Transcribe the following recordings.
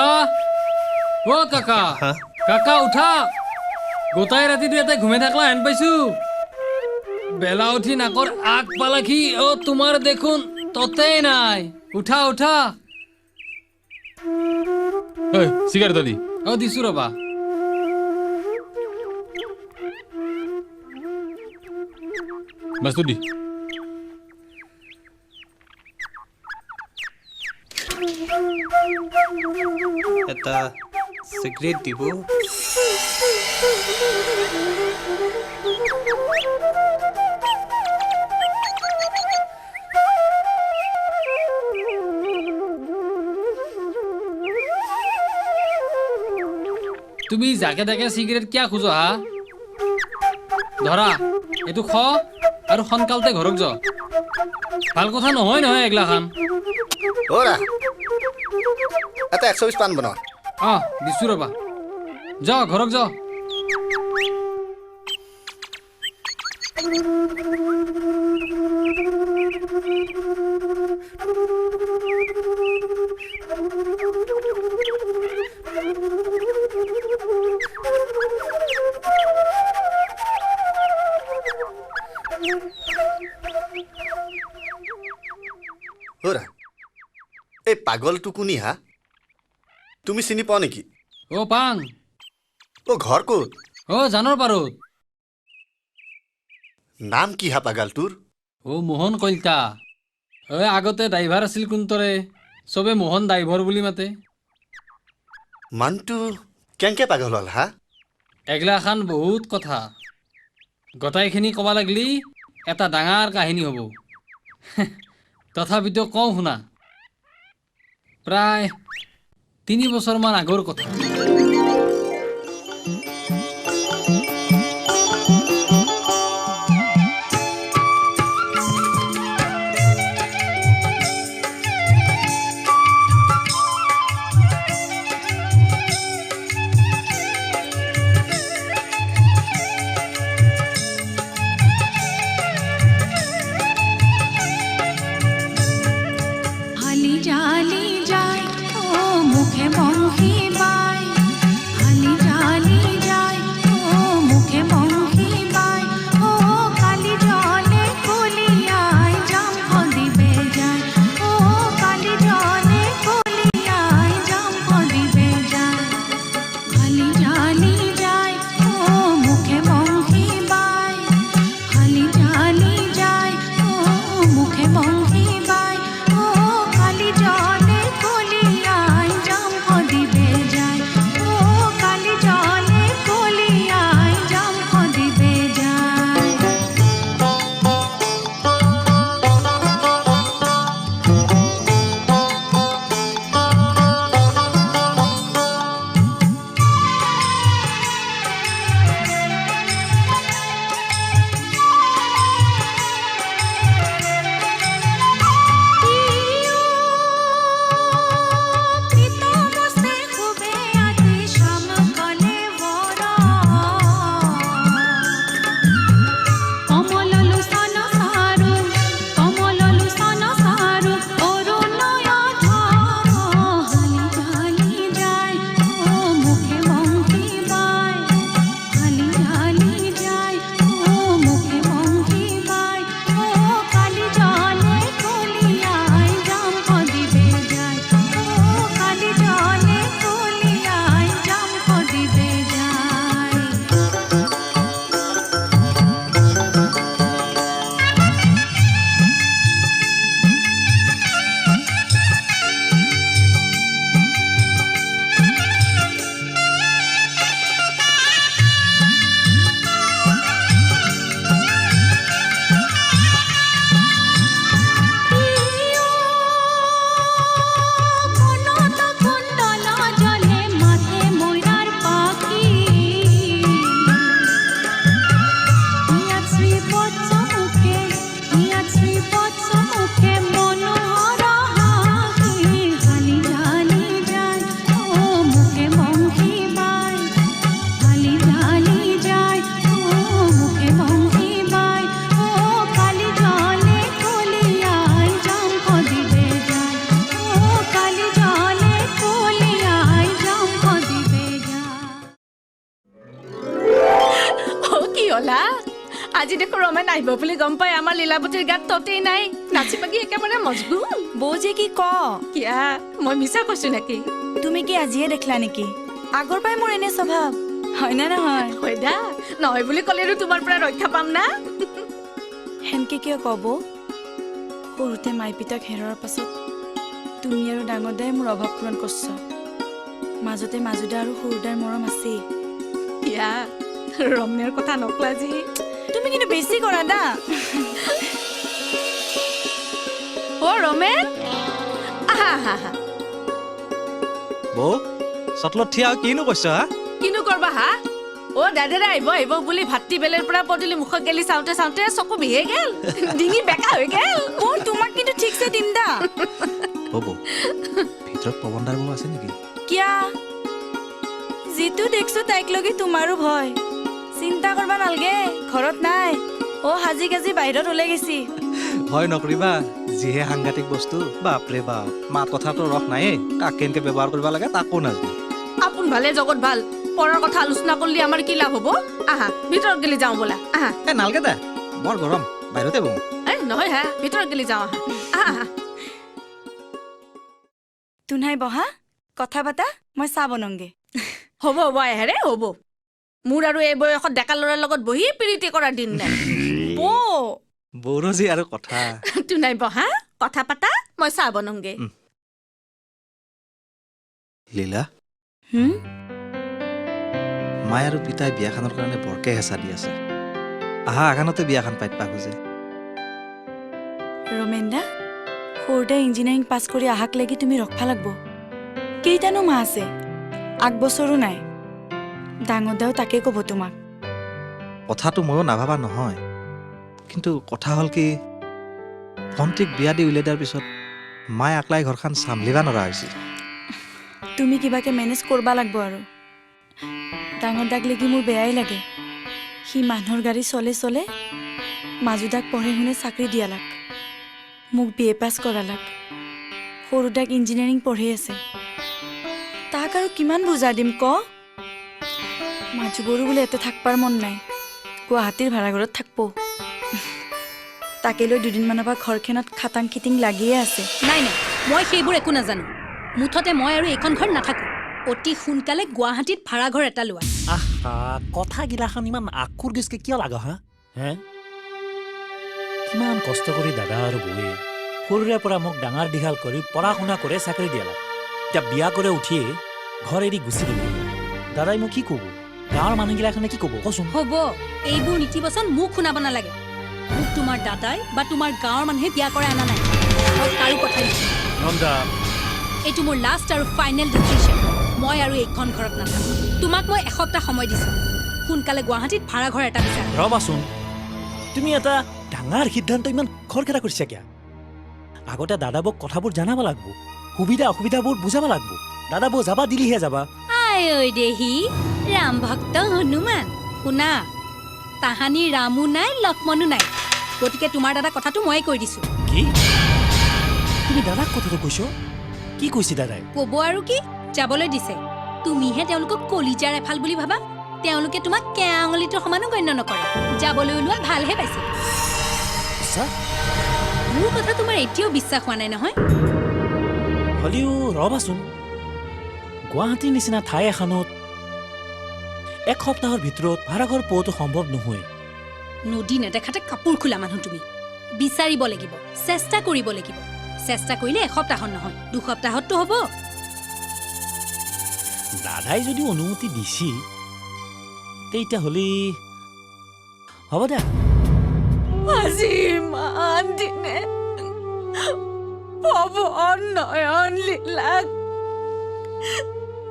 কাকা ও কাকা কাকা উঠা গোটাই ৰাতিটো ইয়াতে ঘুমাই থাকলা হেন পাইছো বেলা উঠি নাকৰ আগ পালাখি ও তোমাৰ দেখোন ততেই নাই উঠা উঠা সিগাৰেট দি ও দিছো ৰবা মাছটো দি এটা সিগাৰেট দিব তুমি যাকে তাকে চিগাৰেট কিয় খোজ হা ধৰা এইটো খ আৰু সোনকালতে ঘৰক যা ভাল কথা নহয় নহয় এগলাখান ওৰা এটা 120 পান বনা দিছো ৰবা যা ঘৰক যা ওরা এই পাগলটো কোনি হা তুমি চিনি পাও নেকি ও পাং ও ঘর ক'ত জানৰ পাৰোঁ নাম কি হা পাগলটোৰ মোহন কলিতা আগতে ড্ৰাইভাৰ আছিল কোনতৰে চবে মোহন ড্ৰাইভাৰ বুলি মাতে মানটো কেংকে পাগল হল হা এগলাখান বহুত কথা গোটাইখিনি ক'ব লাগলি এটা ডাঙৰ কাহিনী হ'ব তথাপিতো কওঁ শুনা প্ৰায় 3 বছৰমান আগৰ কথা আজি দেখো ৰমেন আহিব বুলি গম পাই আমাৰ লীলাৱতীৰ গাত ততেই নাই নাচি বাগি একেবাৰে মজগুল বৌ যে কি ক কিয়া মই মিছা কৈছো নেকি তুমি কি আজিয়ে দেখলা নেকি আগৰ পৰাই মোৰ এনে স্বভাৱ হয় না নহয় হয় দা নহয় বুলি ক'লেনো তোমাৰ পৰা ৰক্ষা পাম না হেনকে কিয় কব সৰুতে মাই পিতাক হেৰুৱাৰ পাছত তুমি আৰু ডাঙৰ দাই মোৰ অভাৱ পূৰণ কৰছ মাজতে মাজুদা আৰু সৰুদাৰ মৰম আছেই কিয়া ৰমনেৰ কথা নকলা যি তুমি কিন্তু বেছি কৰা দা অ ৰমেন আহা আহা আহা বৌ চটলত থিয়া কিনো কৈছ হা কিনো কৰবা হা অ দাদাৰে আহিব বুলি ভাতটি বেলেৰ পৰা পদূলি মুখত গেলি চাওঁতে চাওঁতে চকু বিহে গেল ডিঙি বেকা হৈ গেল অ তোমাক কিন্তু ঠিকছে দিম দা বৌ ভিতৰত পৱনদাৰ বৌ আছে নেকি কিয়া যিটো দেখছো তাইক লগি তোমাৰো ভয় চিন্তা কৰবা নালগে ঘৰত নাই অ হাজি কাজি বাহিৰত ওলাই গেছি ভয় নকৰিবা যিহে সাংঘাতিক বস্তু বাপৰে বাপ মাত কথাটো ৰস নায়ে কাক কেনেকে ব্যৱহাৰ কৰিব লাগে তাকো নাজানে আপোন ভালে জগত ভাল পৰৰ কথা আলোচনা কৰিলে আমাৰ কি লাভ হ'ব আহা ভিতৰত গেলি যাওঁ বলা আহা এ নালগে দে বৰ গৰম বাহিৰতে বৌ নহয় হা ভিতৰত গেলি যাওঁ আহা আহা তুনাই বহা কথা পাতা মই চাহ বনংগে হ'ব আহেৰে হ'ব মোৰ আৰু এই বয়সত ডেকা ল'ৰাৰ লগত বহি প্ৰীতি কৰাৰ দিন নাই বৌ বৌৰজী আৰু কথা তুনাই বহা কথা পাতা মই চাহ বনংগে লীলা মায়ে আৰু পিতাই বিয়াখনৰ কাৰণে বৰকে হেঁচা দি আছে আহা আঘানতে বিয়াখন পাতিবা খোজে ৰমেনদা সৰুদাই ইঞ্জিনিয়াৰিং পাছ কৰি আহাক লাগি তুমি ৰখবা লাগব কেইটানো মাহ আছে আগবছৰো নাই ডাঙৰ দাও তাকে ক'ব তোমাক কথাটো ময়ো নাভাবা নহয় কিন্তু কথা হ'ল কি ভণ্টিক বিয়া দি উলিয়াই দিয়াৰ পিছত মায়ে আকলাই ঘৰখন চাম্ভলিবা নৰা হৈছিল তুমি কিবাকে মেনেজ কৰবা লাগব আৰু ডাঙৰ দাক লাগি মোৰ বেয়াই লাগে সি মানুহৰ গাড়ী চলে চলে মাজুদাক পঢ়ে শুনে চাকৰি দিয়ালাক মোক BA পাছ কৰালাক সৰুদাক ইঞ্জিনিয়াৰিং পঢ়ি আছে তাক আৰু কিমান বুজা দিম ক মাজুবৰো বোলে এতে থাকবাৰ মন নাই গুৱাহাটীৰ ভাড়াঘৰত থাকব তাকে লৈ দুদিনমানৰ পৰা ঘৰখনত খাটাং খিটিং লাগিয়ে আছে নাই মই সেইবোৰ একো নাজানো মুঠতে মই আৰু এইখন ঘৰ নাথাকো অতি সোনকালে গুৱাহাটীত ভাড়াঘৰ এটা লোৱা আহা কথাগিলাখান ইমান আকুৰ গিচকে কিয় লাগা হা হে কিমান কষ্ট কৰি দাদা আৰু বৌয়ে সৰুৰে পৰা মোক ডাঙৰ দীঘল কৰি পঢ়া শুনা কৰি চাকৰি দিয়ালা এতিয়া বিয়া কৰি উঠিয়ে ঘৰ এৰি গুচি গ'লো দাদাই মোক কি ক'ব গাঁৱৰ মানুহগিলাখনে কি ক'ব কচোন হ'ব এইবোৰ নীতিবচন মোক শুনাব নালাগে মোক তোমাৰ দাদাই বা তোমাৰ গাঁৱৰ মানুহে বিয়া কৰাই অনা নাই মই কাৰো কথা নিদিওঁ নন্দা এইটো মোৰ লাষ্ট আৰু ফাইনেল ডিচিশ্যন মই আৰু এইখন ঘৰত নাথাকোঁ তোমাক মই এসপ্তাহ সময় দিছোঁ সোনকালে গুৱাহাটীত ভাড়াঘৰ এটা বিচাৰা ৰবাচোন তুমি এটা ডাঙৰ সিদ্ধান্ত ইমান খৰখেদা কৰিছা কিয় আগতে দাদাবক কথাবোৰ জানাব লাগব সুবিধা অসুবিধাবোৰ বুজাব লাগব দাদাবো যাবা দিলিহে যাবা আই ঐ দেহি ৰাম ভক্ত হনুমান শুনা তাহানি ৰামো নাই লক্ষ্মণো নাই গতিকে তোমাৰ দাদা কথাটো ময়ে কৈ দিছোঁ কি তুমি দাদাক কথাটো কৈছ কি কৈছি দাদাই ক'ব আৰু কি যাবলৈ দিছে তুমিহে তেওঁলোকক কলিজাৰ এফাল বুলি ভাবা তেওঁলোকে তোমাক কেয়া আঙুলিটোৰ সমানো গণ্য নকৰে যাবলৈ ওলোৱা ভালহে পাইছে মোৰ কথা তোমাৰ এতিয়াও বিশ্বাস হোৱা নাই নহয় হলিও ৰবাচোন গুৱাহাটীৰ নিচিনা ঠাই এখনত এক সপ্তাহৰ ভিতৰত ভাড়াঘৰ পোৱাটো সম্ভৱ নহয় নদী নেদেখাতে কাপোৰ খোলা মানুহ তুমি বিচাৰিব লাগিব চেষ্টা কৰিব লাগিব চেষ্টা কৰিলে এসপ্তাহত নহয় দুসপ্তাহততো হ'ব দাদাই যদি অনুমতি দিছি তেতিয়াহ'লে হ'ব দে আজি ইমান দিনে পৱন নয়ন লীলাক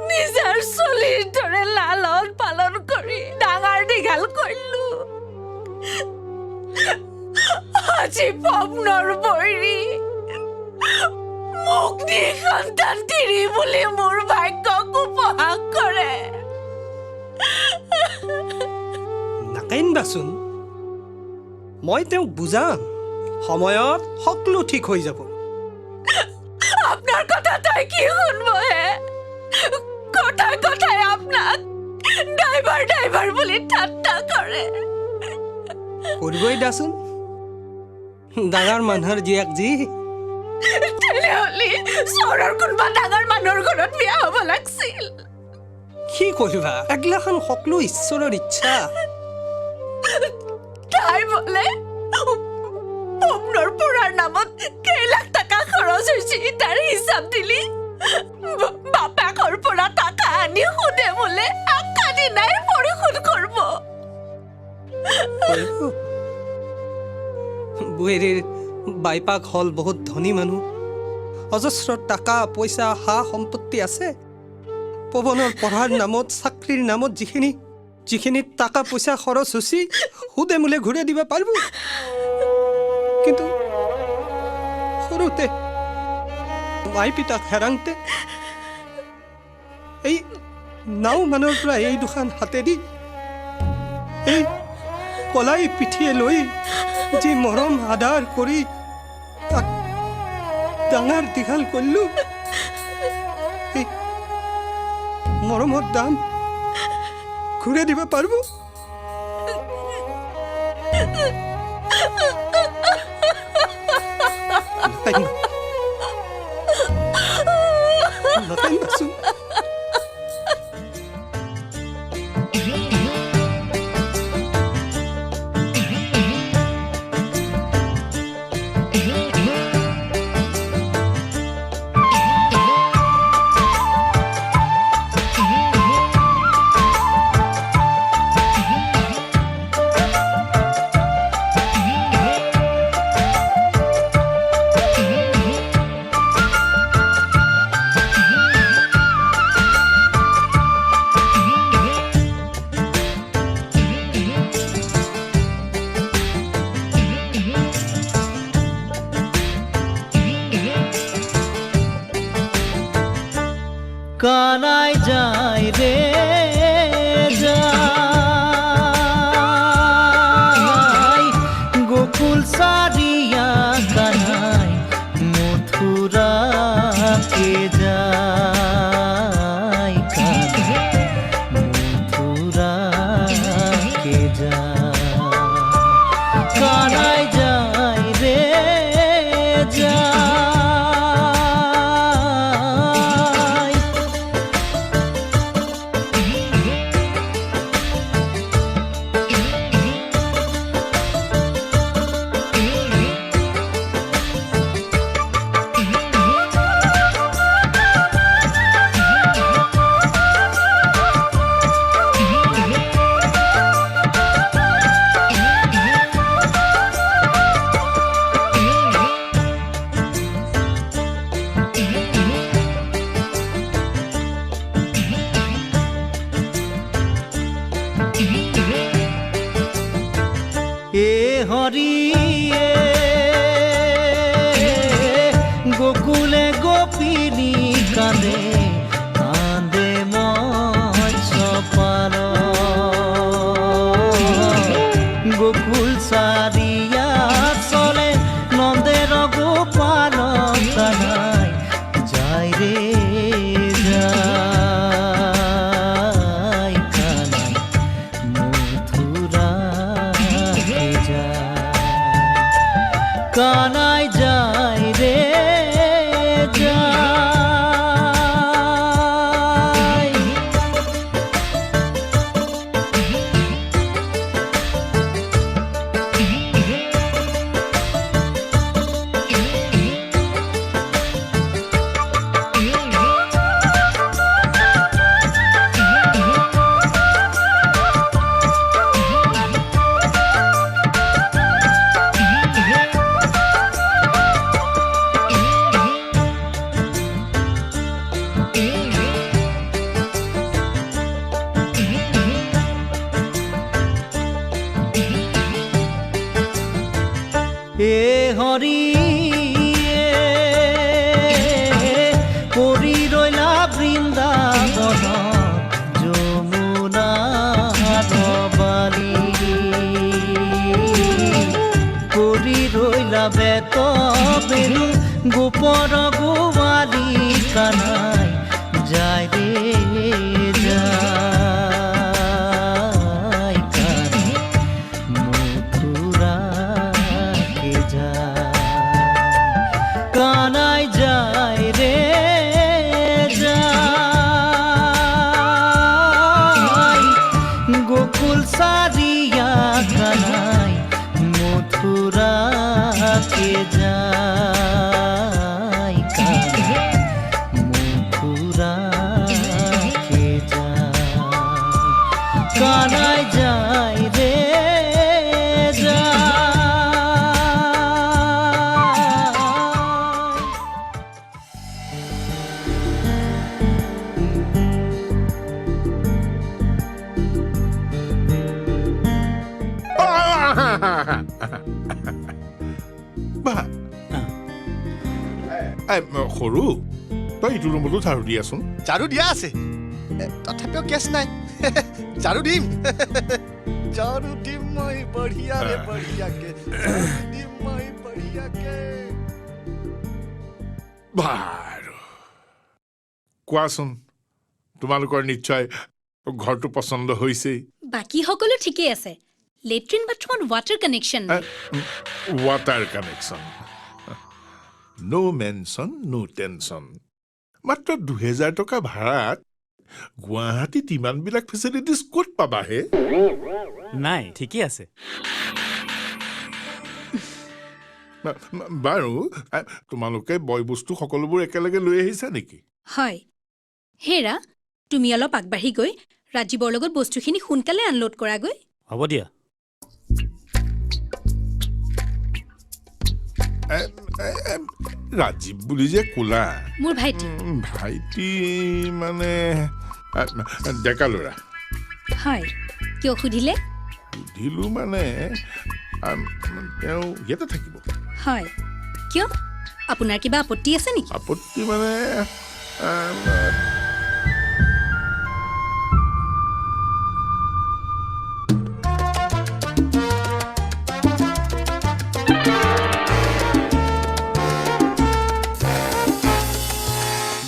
নিজৰ চলিৰ দৰে লালন পালন কৰি ডাঙৰ দীঘল কৰিলো আজি পৱনৰ বৈৰী মোক নি সন্তান তিৰি বুলি মোৰ ভাগ্যক উপহাস কৰে নাকাইনবাচোন মই তেওঁক বুজাম সময়ত সকলো ঠিক হৈ যাব আপনার কথা তাই কি শুনবো হে কথায় কথায় আপনাক ড্রাইভার ড্রাইভার বলে ঠাট্টা করে কৰিবই দাচোন ডাঙৰ মানুহৰ জীয়েক যি তেনেহ'লে চহৰৰ কোনোবা ডাঙৰ মানুহৰ ঘৰত বিয়া হ'ব লাগিছিল। কি কৰিবা এগিলাখান সকলো ঈশ্বৰৰ ইচ্ছা। তাই বোলে পপ্নৰ পৰাৰ নামত কেইলাখ টকা খৰচ হৈছে তাৰ হিচাপ দিলি বাপেকৰ পৰা টকা আনি সুদে বোলে আকাদি নাই পৰিশোধ কৰিব। বুঢ়ীৰ বাইপাক হ'ল বহুত ধনী মানুহ, অজস্ৰ টকা পইচা সা সম্পত্তি আছে। পৱনৰ পঢ়াৰ নামত চাকৰিৰ নামত যিখিনি টকা পইচা খৰচ হৈছে সুদে মোলে ঘূৰাই দিব পাৰিব। কিন্তু সৰুতে মাই পিতাক হেৰাংতে এই নাও মানুহৰ পৰা এই দুখন হাতেদি এই কলাই পিঠিয়ে লৈ যি মৰম আদৰ কৰি তাক ডাঙৰ দীঘল কৰিলো, এই মৰমৰ দাম ঘূৰাই দিব পাৰিব? নাচোন কানাই যায় রে যায় গোকুল সারিয়া কানাই মথুরা কে যায় কানাই মথুরা কে যায় কানাই যায় রে যায়। এ হরিয়ে গোকুলে গোপিনী কাঁদে কাঁদে মৎস্যপাল গোকুল সারিয়া চলে নন্দের গোপাল কানাই যায় রে যায় কানাই মথুরা কানাই যায় রে যায়। এ হরিয়ে পৰি ৰৈলা বৃন্দাবন যমুনাৰ বালি পৰি ৰৈলা বেত বেলু গোপৰ গোৱালি কানাই যায় ৰে যায় কানাই মথুৰা ফুৰাকে যায় কানাই মোক ফুৰাকে যায় কানাই যায় ৰে যায় সৰু তই ইটো ৰুমতো ঝাৰু দিয়াচোন ঝাৰু দিয়া আছে তথাপিও কেছ নাই ঝাৰু দিম ঝাৰু দিম মই বঢ়িয়াৰে বঢ়িয়াকে দিম মই বঢ়িয়াকে বাৰু কোৱাচোন তোমালোকৰ নিশ্চয় ঘৰটো পচন্দ হৈছেই বাকী সকলো ঠিকেই আছে লেট্ৰিন বাথৰুমত ৱাটাৰ কানেকশ্যন ৱাটাৰ কানেকশ্যন নো মেনশ্যন নো টেনশ্যন মাত্ৰ ২,০০০ টকা ভাড়াত গুৱাহাটীত ইমানবিলাক ফেচিলিটিজ ক'ত পাবাহে নাই ঠিকেই আছে বাৰু তোমালোকে বয় বস্তু সকলোবোৰ একেলগে লৈ আহিছা নেকি হয় হেৰা তুমি অলপ আগবাঢ়ি গৈ ৰাজীৱৰ লগত বস্তুখিনি সোনকালে আনলোড কৰাগৈ হ'ব দিয়া ৰাজীৱ বুলি যে ক'লা মোৰ ভাইটি ভাইটি মানে ডেকা ল'ৰা হয় কিয় সুধিলে সুধিলো মানে তেওঁ ইয়াতে থাকিব হয় কিয় আপোনাৰ কিবা আপত্তি আছে নেকি আপত্তি মানে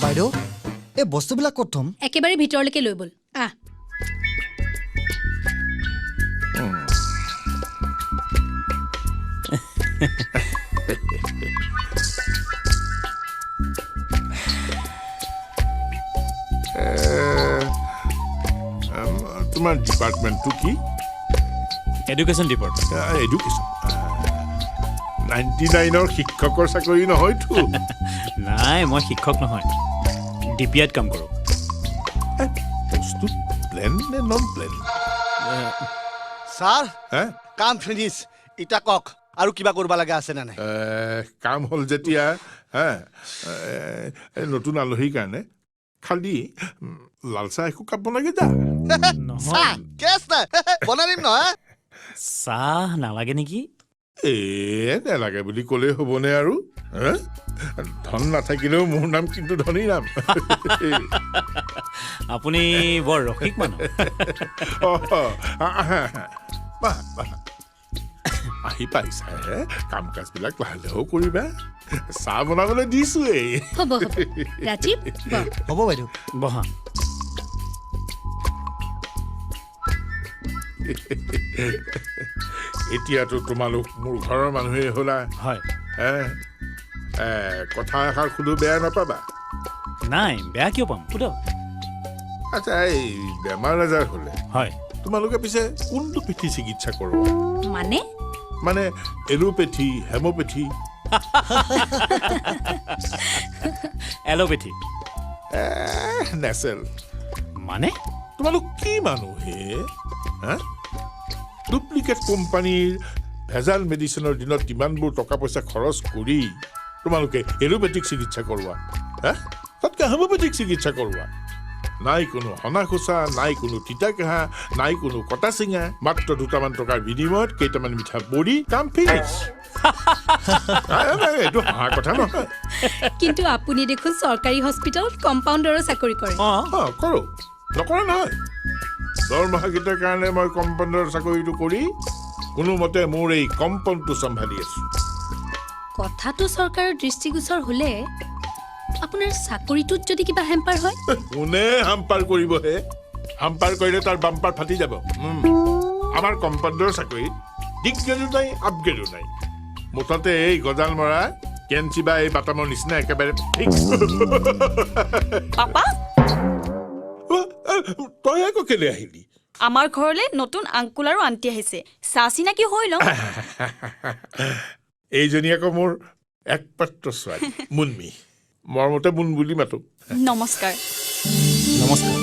বাইদেউ এই বস্তুবিলাক ক'ত থ'ম একেবাৰে ভিতৰলৈকে লৈ ব'ল আহ তোমাৰ ডিপাৰ্টমেণ্টটো কি এডুকেশ্যন ডিপাৰ্টমেণ্ট এডুকেশ্যন 99ৰ শিক্ষকৰ চাকৰি নহয়তো নাই মই শিক্ষক নহয় ডিপিআইত কাম কৰোঁ বস্তু প্লেন নে নন প্লেন ছাৰ কাম ফিনিছ ইটা কওক আৰু কিবা কৰিব লগা আছে নে নাই কাম হ'ল যেতিয়া নতুন আলহীৰ কাৰণে খালি লাল চাহ একো কাপ বনাগে যা চাহ কেছ নাই বনাই দিম নহয় চাহ নালাগে নেকি নেলাগে বুলি ক'লেই হ'বনে আৰু ধন নাথাকিলেও মোৰ নাম কিন্তু ধনী নাম আপুনি বৰ ৰসিক মানুহ আহি পাইছাহে কাম কাজবিলাক লাহেও কৰিবা চাহ বনাবলৈ দিছোৱেই হ'ব হ'ব ৰাজীৱ হ'ব বাইদেউ বহা এতিয়াতো তোমালোক মোৰ ঘৰৰ মানুহেই হ'লা হয় কথা এষাৰ সুধো বেয়া নাপাবা নাই বেয়া কিয় পাম সোধক আচ্ছা এই বেমাৰ আজাৰ হ'লে হয় তোমালোকে পিছে কোনটো পেথী চিকিৎসা কৰোৱা মানে এলোপেথি হেমোপেথি এলোপেথি নেচেল মানে তোমালোক কি মানুহ হে ডুপ্লিকেট কোম্পানীৰ ভেজাল মেডিচিনৰ দিনত কিমানবোৰ টকা পইচা খৰচ কৰি তোমালোকে এলোপেথিক চিকিৎসা কৰোৱা তাতকৈ হেমোপেথিক চিকিৎসা কৰোৱা নাই কোনো হনা খোচা নাই কোনো তিতা কেহা নাই কোনো কটা চিঙা মাত্ৰ দুটামান টকাৰ বিনিময়ত কেইটামান মিঠা বড়ি কাম ফিনিছ এইটো হাঁহা কথা নহয় কিন্তু আপুনি দেখোন চৰকাৰী হস্পিটেলত কম্পাউণ্ডৰৰ চাকৰি কৰে কৰোঁ নকৰা নহয় দৰমহাকেইটাৰ কাৰণে মই কম্পাউণ্ডৰ চাকৰিটো কৰি কোনোমতে মোৰ এই কম্পাউণ্ডটো চম্ভালি আছো কথাটো চৰকাৰৰ দৃষ্টিগোচৰ হ'লে আপোনাৰ চাকৰিটোত যদি কিবা হেম্পাৰ হয় কোনে হাম্পাৰ কৰিবহে হাম্পাৰ কৰিলে তাৰ বাম্পাৰ ফাটি যাব আমাৰ কম্পাউণ্ডৰ চাকৰিত ডিগ্ৰেডো নাই আপগ্ৰেডো নাই মুঠতে এই গজাল মৰা কেঞ্চি বা এই বাটামৰ নিচিনা একেবাৰে তই আকৌ কেলে আহিলি আমাৰ ঘৰলৈ নতুন আংকুল আৰু আণ্টি আহিছে চাহ চিনাকি হৈ লওঁ এইজনী আকৌ মোৰ একমাত্ৰ ছোৱালী মুনমি মৰমতে মুন বুলি মাতো নমস্কাৰ নমস্কাৰ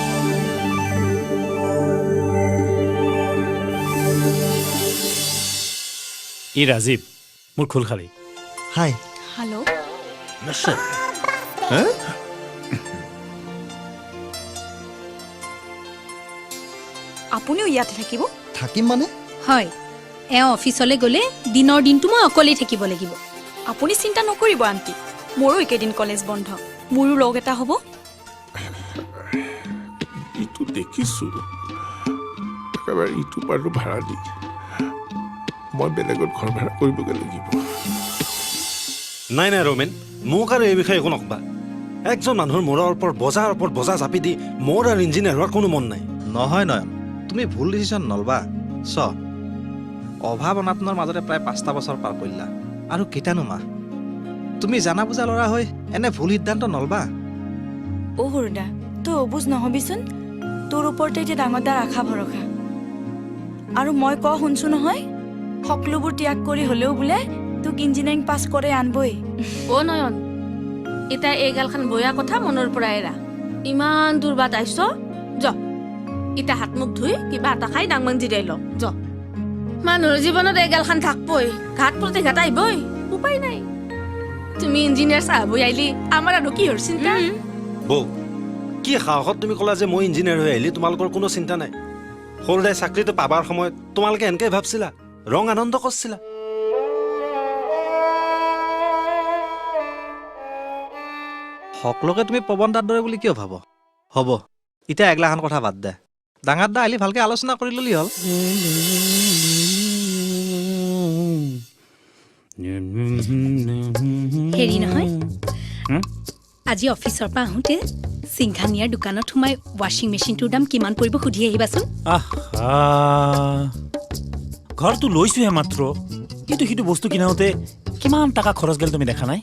ই ৰাজীৱ মোৰ খোলখালী হাই হেল্ল' আপুনিও ইয়াতে থাকিব থাকিম মানে হয় এওঁ অফিচলৈ গ'লে দিনৰ দিনটো মই অকলেই থাকিব লাগিব আপুনি চিন্তা নকৰিব আণ্টি মোৰো একেদিন কলেজ বন্ধ মোৰো লগ এটা হ'ব ইটো দেখিছো একেবাৰে ইটো পাৰটো ভাড়া দি মই বেলেগত ঘৰ ভাড়া কৰিবগৈ লাগিব নাই নাই ৰমেন মোক আৰু এই বিষয়ে একো নকবা একজন মানুহৰ মূৰৰ ওপৰত বজা জাপি দি মোৰ আৰু ইঞ্জিনিয়াৰ হোৱাৰ কোনো মন নাই নহয় নয়ন তুমি ভুল ডিচিশ্যন নলবা চ অভাৱ অনাটনৰ মাজতে প্ৰায় 5টা বছৰ পাৰ কৰিলা আৰু কেইটানো মাহ তুমি জানা বুজা ল'ৰা হৈ এনে ভুল সিদ্ধান্ত নলবা অ' সৰুদা তই অবুজ নহবিচোন তোৰ ওপৰতে এতিয়া ডাঙৰ দাৰ আশা ভৰসা আৰু মই শুনছো নহয় সকলোবোৰ ত্যাগ কৰি হ'লেও বোলে তোক ইঞ্জিনিয়াৰিং পাছ কৰে আনবই অ' নয়ন এতিয়া এই গালখান বয়া কথা মনৰ পৰা এৰা ইমান দূৰ বাট আহিছ য এতিয়া হাত মুখ ধুই কিবা এটা খাই ডাংমান জিৰাই ল য মানুহৰ জীৱনত এই গালখান থাকবই ঘাট প্ৰতি ঘাট আহিবই উপায় নাই তুমি ইঞ্জিনিয়াৰ চাহাব আহিলি আমাৰ আৰু কিহৰ চিন্তা বৌ কি সাহসত তুমি ক'লা যে মই ইঞ্জিনিয়াৰ হৈ আহিলি তোমালোকৰ কোনো চিন্তা নাই সৰুদাই চাকৰিটো পাবাৰ সময়ত তোমালোকে এনেকে ভাবছিলা ৰং আনন্দ কৰিছিলা সকলোকে তুমি পৱন দাৰ দৰে বুলি কিয় ভাব হ'ব এতিয়া এগলাখান কথা বাদ দে ডাঙৰ দা আহিলি ভালকে আলোচনা কৰি ললি হ'ল হেৰি নহয় আজি অফিচৰ পৰা আহোঁতে সিংঘানিয়াৰ দোকানত সোমাই ৱাশ্বিং মেচিনটোৰ দাম কিমান পৰিব সুধি আহিবাচোন ঘৰটো লৈছোহে মাত্ৰ কিন্তু সিটো বস্তু কিনাওঁতে কিমান টকা খৰচ গ'ল তুমি দেখা নাই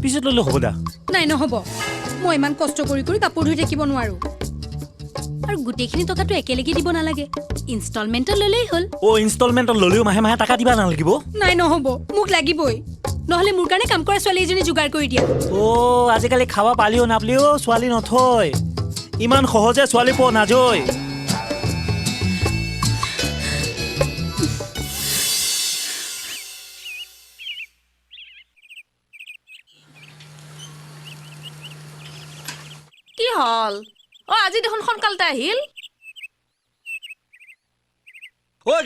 পিছত ল'লে হ'ব দা নাই নহ'ব মই ইমান কষ্ট কৰি কাপোৰ ধুই থাকিব নোৱাৰো আৰু গোটেইখিনি টকাটো একেলগে দিব নালাগে ইনষ্টলমেণ্টত ল'লেই হ'ল ইনষ্টলমেণ্টত ল'লেও মাহে মাহে টকা দিবা নালাগিব নাই নহ'ব মোক লাগিবই নহ'লে মোৰ কাৰণে কাম কৰা ছোৱালী এজনী যোগাৰ কৰি দিয়া আজিকালি খাবা পালিও নাপালিও ছোৱালী নথয় ইমান সহজে ছোৱালী পোৱা নাযায় কি হল আজি দেখোন সোনকালতে আহিল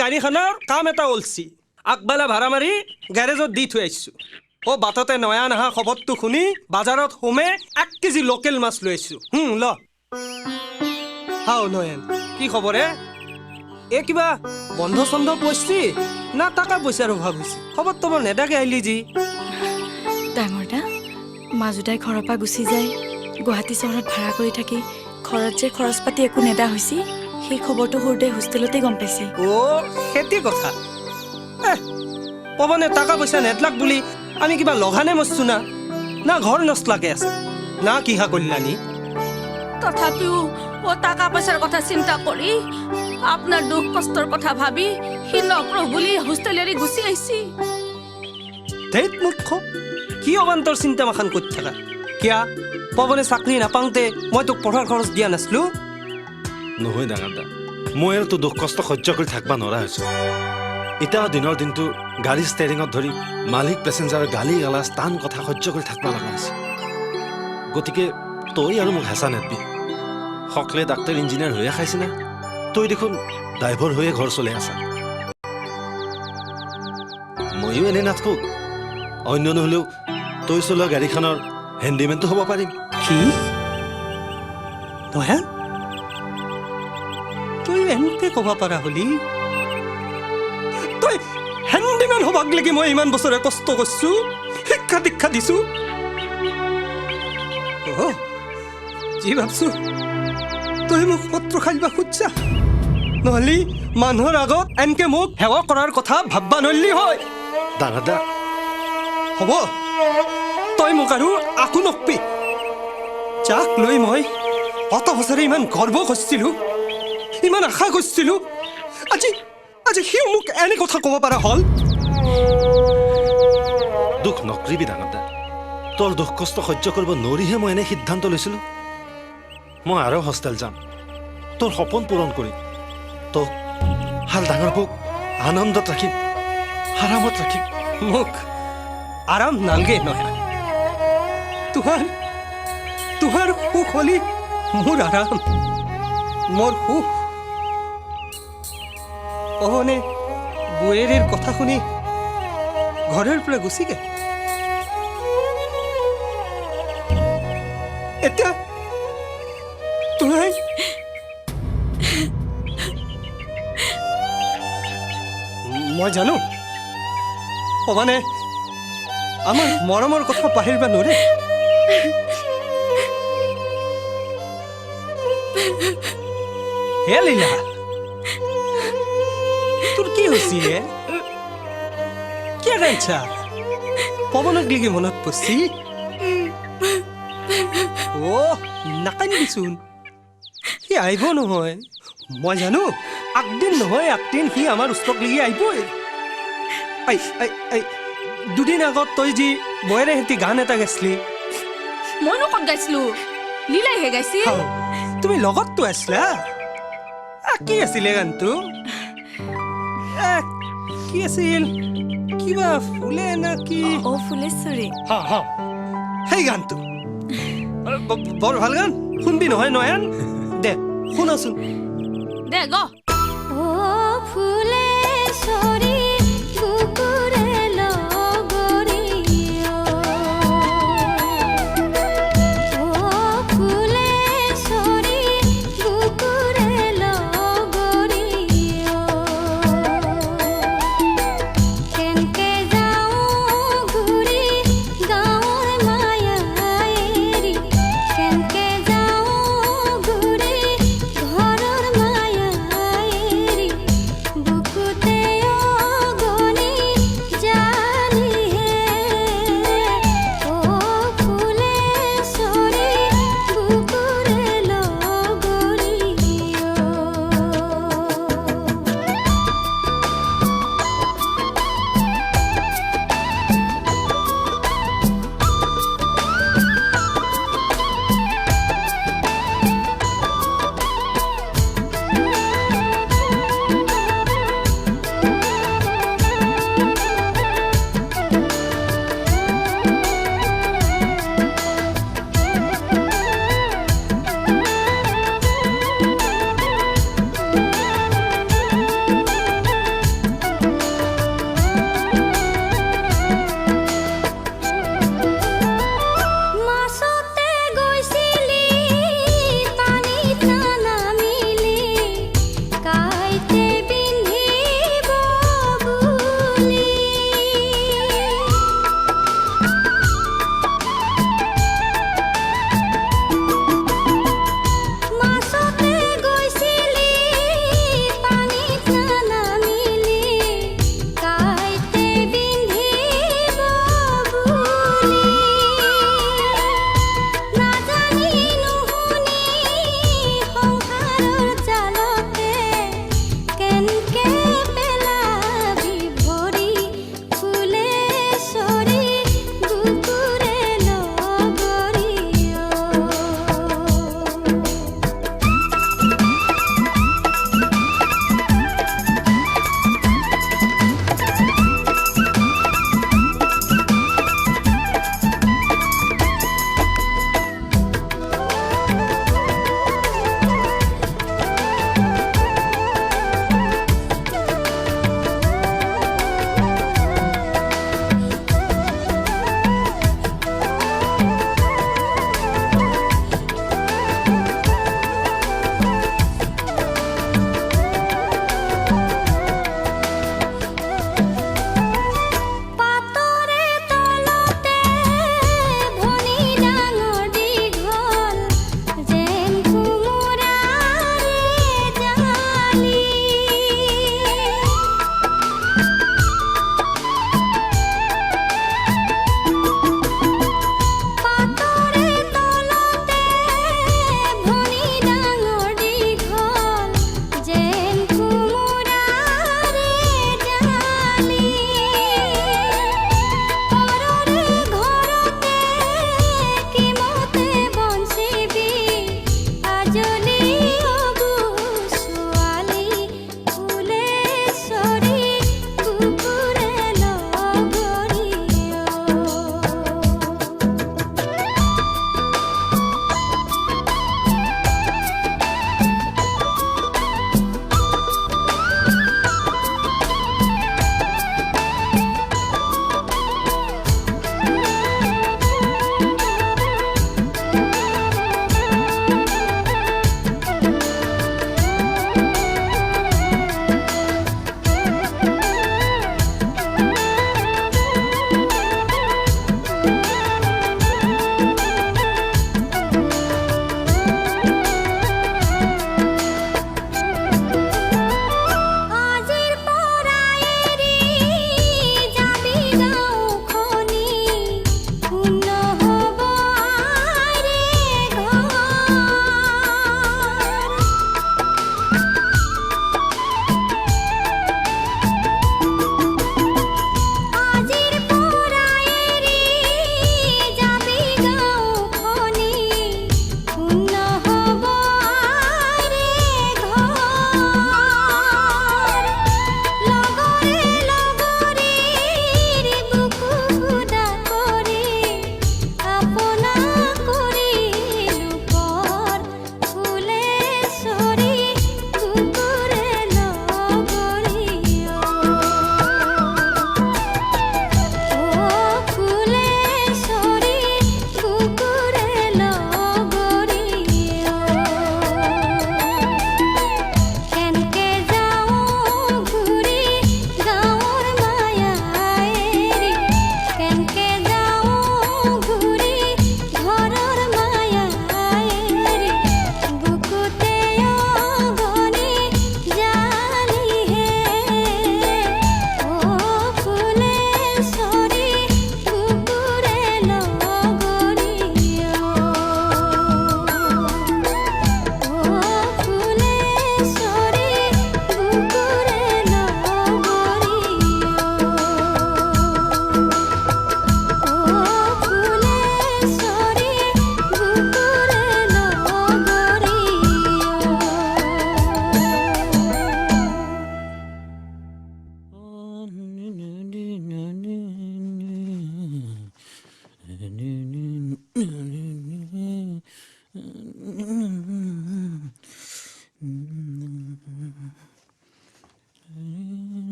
গাড়ীখনৰ কাম এটা ওলছি আগবেলা ভাড়া মাৰি গেৰেজত দি থৈ আহিছো বাটতে নয়া নাহা খবৰটো শুনি বাজাৰত সোমে 1 কেজি লোকেল মাছ লৈ আহিছো ল হাও নয়ন কি খবৰ এ কিবা বন্ধ চন্ধ পইছি না টাকা পইচাৰ অভাৱ হৈছে খবৰ তোমাৰ নেদাকে আহিলি যি ডাঙৰ দা মাজুদাই ঘৰৰ পৰা গুচি যায় গুৱাহাটী চহৰত ভাড়া কৰি থাকি ঘৰত যে খৰচ পাতি একো নেদা হৈছি সেই খবৰটো সৰুদাই হোষ্টেলতে গম পাইছি খেতি কথা পৱনে টাকা পইচা নেদলাক বুলি আমি কিবা লঘানে মৰছো না ঘৰ নচলাকে আছে না কিহা কল্যাণী তথাপিও টাকা পইচাৰ কথা চিন্তা কৰি আপোনাৰ দুখ কষ্টৰ কথা ভাবি সি নকৰো বুলি হোষ্টেল এৰি গুচি আহিছি ধেইত মূৰ্খ কি অবান্তৰ চিন্তা মাখান কৰি থাকা কিয়া পৱনে চাকৰি নাপাওঁতে মই তোক পঢ়াৰ খৰচ দিয়া নাছিলো নহয় ডাঙৰ দা মই আৰু দুখ কষ্ট সহ্য কৰি থাকিব নোৱাৰা হৈছো এতিয়া দিনৰ দিনটো গাড়ী ষ্টেৰিঙত ধৰি মালিক পেচেঞ্জাৰৰ গালি গালাজ টান কথা সহ্য কৰি থাকিব লগা হৈছে গতিকে তই আৰু মোক হেঁচা নেদবি সকলে ডাক্তৰ ইঞ্জিনিয়াৰ হৈয়ে খাইছি না তই দেখোন ড্ৰাইভাৰ হৈয়ে ঘৰ চলাই আছা ময়ো এনে নাথাকো অন্য নহ'লেও তই চলোৱা গাড়ীখনৰ হেণ্ডিমেনটো হ'ব পাৰিম কি নহয় তই এনেকে ক'ব পাৰা হলি তই হেণ্ডিমেন হবাক লাগি মই ইমান বছৰে কষ্ট কৰিছো শিক্ষা দীক্ষা দিছো যি ভাবছো তই মোক পত্ৰ খাইবা খুজছা নহলি মানুহৰ আগত এনকে মোক সেৱা কৰাৰ কথা ভাববা নল্লি হয় ডাঙৰ দা হ'ব তই মোক আৰু আকো নকবি যাক লৈ মই অত বছৰে ইমান গৰ্ব কৰিছিলো ইমান আশা কৰিছিলো আজি আজি সিও মোক এনে কথা ক'ব পৰা হ'ল দুখ নকৰিবি ডাঙৰ দা তোৰ দুখ কষ্ট সহ্য কৰিব নোৱাৰিহে মই এনে সিদ্ধান্ত লৈছিলোঁ মই আৰু হোষ্টেল যাম তোৰ সপোন পূৰণ কৰিম তোক হাল ডাঙৰ বৌক আনন্দত ৰাখিম আৰামত ৰাখিম মোক আৰাম নালগে নহয় তোমাৰ সুখ হলি মোৰ আৰাম মোৰ সুখ অহনে বুয়েৰেৰ কথা শুনি ঘৰৰ পৰা গুচি গে এতিয়া মই জানো মানে আমাৰ মৰমৰ কথা পাহৰিব নোৱাৰে হে লীলা তোৰ কি হৈছিলে কি ৰাঞ্চা পৱনক লাগি মনত পৰছি নাকান্দিচোন সি আহিব নহয় মই জানো আগদিন নহয় আগদিন সি আমাৰ ওচৰত লাগি আহিবই দুদিন আগত তই যি বয়েৰে হেঁতি গান এটা গাইছিলি মইনো ক'ত গাইছিলো লীলাইহে গাইছিল তুমি লগততো আছিলা কি আছিলে গানটো কি আছিল কিবা ফুলে না কি অ ফুলেশ্বৰী সেই গানটো বৰ ভাল গান শুনবি নহয় নয়ন দে শুনাচোন দে গ কেনকে যাওঁ ঘূৰি ঘৰৰ মায়া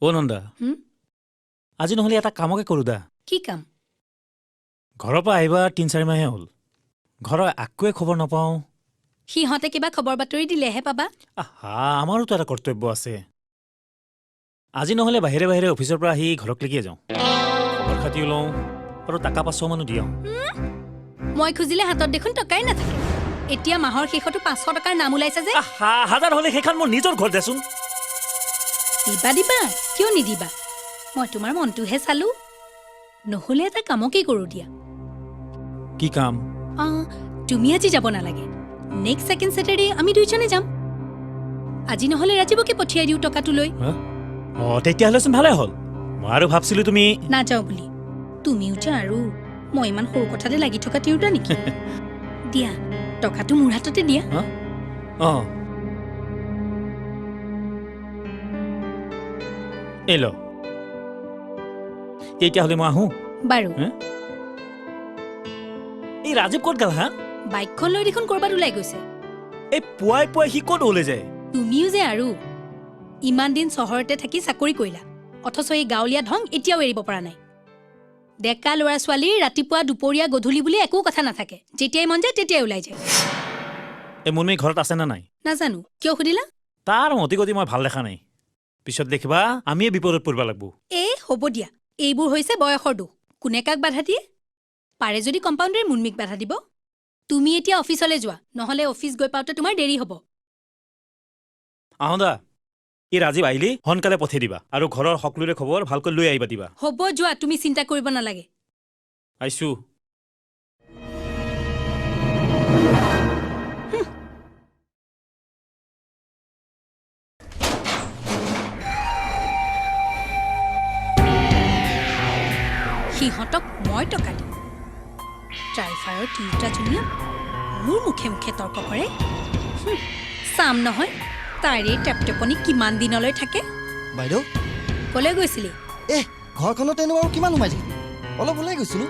অ' নন্দা হুম? আজি নহ'লে এটা কামকে কৰোঁ দা কি কাম? ঘৰৰ পৰা আহিবা ৩-৪ মাহে হ'ল ঘৰৰ একোৱে খবৰ নাপাওঁ সিহঁতে কিবা খবৰ বাতৰি দিলেহে পাবা। আহা আমাৰোতো এটা কৰ্তব্য আছে আজি নহ'লে বাহিৰে বাহিৰে অফিচৰ পৰা আহি ঘৰকলৈকে যাওঁ খবৰ খাতিও লওঁ আৰু টকা ৫০০ মানো দিওঁ মই খুজিলে হাতত দেখোন টকাই নাথাকে। এতিয়া মাহৰ শেষতো ৫০০ টকাৰ নাম ওলাইছে যে। আহা হাজাৰ হ'লে সেইখন মোৰ নিজৰ ঘৰ দেচোন দিবা দিবা, কিয় নিদিবা? মই তোমাৰ মনটোহে চালো। নহ'লে এটা কামকেই কৰোঁ দিয়া। কি কাম তুমি আজি যাব নালাগে। নেক্সট ছেকেণ্ড ছেটাৰডে আমি দুইজনে যাম। আজি নহ'লে ৰাজীৱকে পঠিয়াই দিওঁ টকাটো লৈ। অঁ তেতিয়াহ'লেচোন ভালে হ'ল মই আৰু ভাবছিলোঁ তুমি নাযাওঁ বুলি। তুমিও যে আৰু মই ইমান সৰু কথাতে লাগি থকা তিৰোতা নেকি? দিয়া টকাটো মোৰ হাততে দিয়া। অঁ এই ল তেতিয়াহ'লে মই আহোঁ বাৰু এই ৰাজীৱ ক'ত গ'ল হা বাইকখন লৈ দেখোন ক'ৰবাত ওলাই গৈছে। এই পুৱাই পুৱাই সি ক'ত ওলাই যায় তুমিও যে আৰু ইমান দিন চহৰতে থাকি চাকৰি কৰিলা অথচ এই গাঁৱলীয়া ঢং এতিয়াও এৰিব পৰা নাই। ডেকা ল'ৰা ছোৱালীৰ ৰাতিপুৱা দুপৰীয়া গধূলি বুলি একো কথা নাথাকে। যেতিয়াই মন যায় তেতিয়াই ওলাই যায়। এই মুনমী ঘৰত আছে নে নাই? নাজানো, কিয় সুধিলা? তাৰ মতি গতি মই ভাল দেখা নাই। পিছত দেখিবা আমিয়ে বিপদত পৰিব লাগিব। হ'ব দিয়া, এইবোৰ হৈছে বয়সৰ দুখ। কোনে কাক বাধা দিয়ে? পাৰে যদি কম্পাউণ্ডাৰে মুনমিক বাধা দিব। তুমি এতিয়া অফিচলৈ যোৱা, নহ'লে অফিচ গৈ পাওঁতে তোমাৰ দেৰি হ'ব। আহোঁ দা এই ৰাজীৱ আহিলি সোনকালে পঠিয়াই দিবা আৰু ঘৰৰ সকলোৰে খবৰ ভালকৈ লৈ আহিবা দিবা। হ'ব যোৱা, তুমি চিন্তা কৰিব নালাগে। আহিছোঁ সিহঁতক মই টকা দিম। ড্ৰাইভাৰৰ তিৰোতাজনীয়ে মোৰ মুখে মুখে তৰ্ক কৰে। চাম নহয় তাৰে টেপটেপনি কিমান দিনলৈ থাকে। বাইদেউ ক'লৈ গৈছিলি? ঘৰখনত এনো আৰু কিমান সোমাই থাকিবি? অলপ ওলাই গৈছিলোঁ।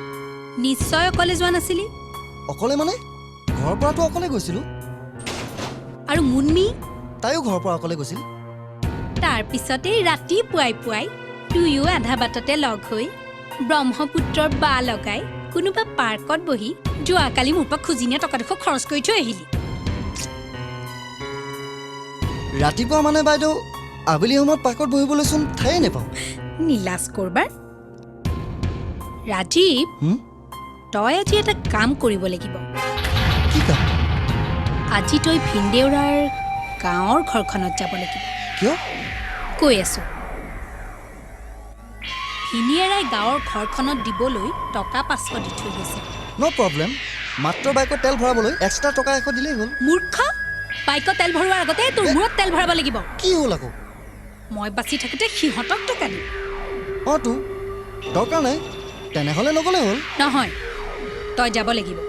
নিশ্চয় অকলে যোৱা নাছিলি। অকলে মানে ঘৰৰ পৰাতো অকলে গৈছিলোঁ। আৰু মুনমি? তাইও ঘৰৰ পৰা অকলে গৈছিল। তাৰপিছতেই ৰাতি পুৱাই পুৱাই দুয়ো আধা বাটতে লগ হৈ ব্ৰহ্মপুত্ৰৰ বা লগাই কোনোবা পাৰ্কত বহি যোৱাকালি মোৰ পৰা খুজি নিয়া টকা 200 খৰচ কৰি থৈ আহিলি। ৰাতিপুৱা মানে বাইদেউ আবেলি সময়ত পাৰ্কত বহিবলৈচোন ঠায়ে নাপাওঁ। নীলাজ কৰবাৰ। ৰাজীৱ তই আজি এটা কাম কৰিব লাগিব। কি কাম? আজি তই ভিনদেউৰাৰ গাঁৱৰ ঘৰখনত যাব লাগিব। কিয়? কৈ আছো। ভিনিয়েৰাই গাঁৱৰ ঘৰখনত দিবলৈ টকা 500 দি থৈ গৈছে। ন' প্ৰব্লেম। মাত্ৰ বাইকত তেল ভৰাবলৈ এক্সট্ৰা টকা 100 দিলেই হ'ল। মূৰ্খ, বাইকত তেল ভৰোৱাৰ আগতে তোৰ মূৰত তেল ভৰাব লাগিব। কি হ'ল আকৌ? মই বাচি থাকোঁতে সিহঁতক টকা দিম। তো দৰকাৰ নাই, তেনেহ'লে নগ'লে হ'ল। নহয়, তই যাব লাগিব।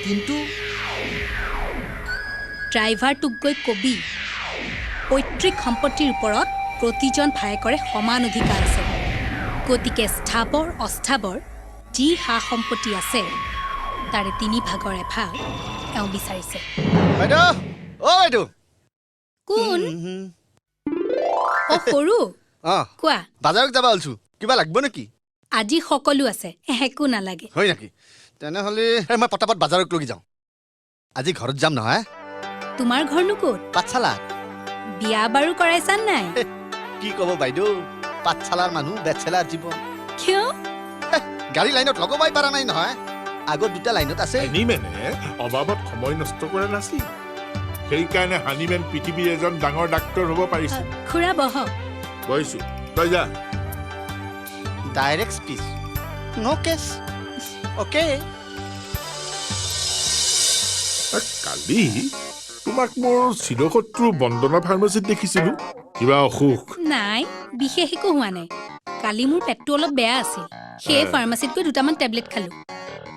কিন্তু ড্ৰাইভাৰটোক গৈ কবি পৈতৃক সম্পত্তিৰ ওপৰত প্ৰতিজন ভায়েকৰে সমান অধিকাৰ আছে। গতিকে স্থাবৰ অস্থাবৰ যি সা সম্পত্তি আছে তাৰে 3 ভাগৰ 1 ভাগ এওঁ বিচাৰিছে। বাইদেউ অ' বাইদেউ কোন? সৰু কোৱা। বাজাৰত যাবা ওলছো, কিবা লাগিব নেকি? আজি সকলো আছে, একো নালাগে। হয় নেকি? তেনেহ'লে মই পটাপট বাজাৰত লৈ যাওঁ। আজি ঘৰত যাম নহয়। তোমাৰ ঘৰনো ক'ত? পাঠশালাত। বিয়া বাৰু কৰাইছান নাই? কি ক'ব বাইদেউ, পাঠশালাৰ মানুহ বেচেলাৰ জীৱন। কিয়? গাড়ী লাইনত লগাবই পৰা নাই নহয়। আগত 2টা লাইনত আছে। হানিমেনে অবাবত সময় নষ্ট কৰা নাছিল। সেইকাৰণে হানিমেন পৃথিৱীৰ এজন ডাঙৰ ডাক্তৰ হ'ব পাৰিছিল। খুৰা বহক। বহিছো, তই যা। ডাইৰেক্ট স্পিচ, ন' কেছ। অ'কে। কালি তোমাক মোৰ চিৰশত্ৰু বন্দনা ফাৰ্মাচীত দেখিছিলো। কিবা অসুখ? নাই, বিশেষ একো হোৱা নাই। কালি মোৰ পেটটো অলপ বেয়া আছিল, সেই ফাৰ্মাচীত গৈ 2টামান টেবলেট খালো।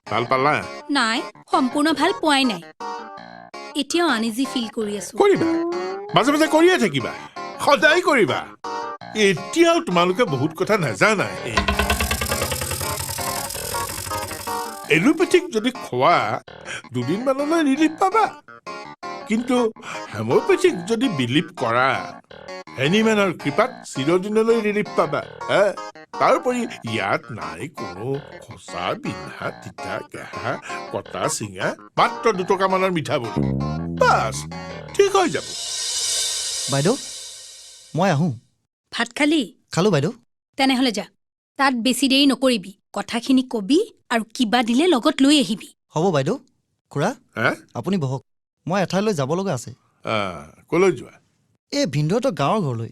ভাল পালা? নাই, সম্পূৰ্ণ ভাল পোৱাই নাই। এতিয়াও আনইজি ফিল কৰি আছো। কৰিবা, মাজে মাজে কৰিয়ে থাকিবা, সদায় কৰিবা। এতিয়াও তোমালোকে বহুত কথা নাজানাই। এলোপেথিক যদি খোৱা 2 দিনমানলৈ ৰিলিফ পাবা, কিন্তু হোমিঅ'পেথিক যদি বিলিভ কৰা হেনিমেনৰ কৃপাত চিৰদিনলৈ ৰিলিফ পাবা। তাৰোপৰি ইয়াত নাই কোনো খচা পিন্ধা তিতা কেহা কটা চিঙা, মাত্ৰ 2 টকামানৰ মিঠা বলি। বাছ ঠিক হৈ যাব। বাইদেউ মই আহোঁ। ভাত খালি? খালোঁ বাইদেউ। তেনেহ'লে যা, তাত বেছি দেৰি নকৰিবি, কথাখিনি কবি আৰু কিবা দিলে লগত লৈ আহিবি। হ'ব বাইদেউ। খুৰা হা আপুনি বহক, মই এঠাইলৈ যাব লগা আছে। কলৈ যোৱা? এই ভিনদেউহঁতৰ গাঁৱৰ ঘৰলৈ।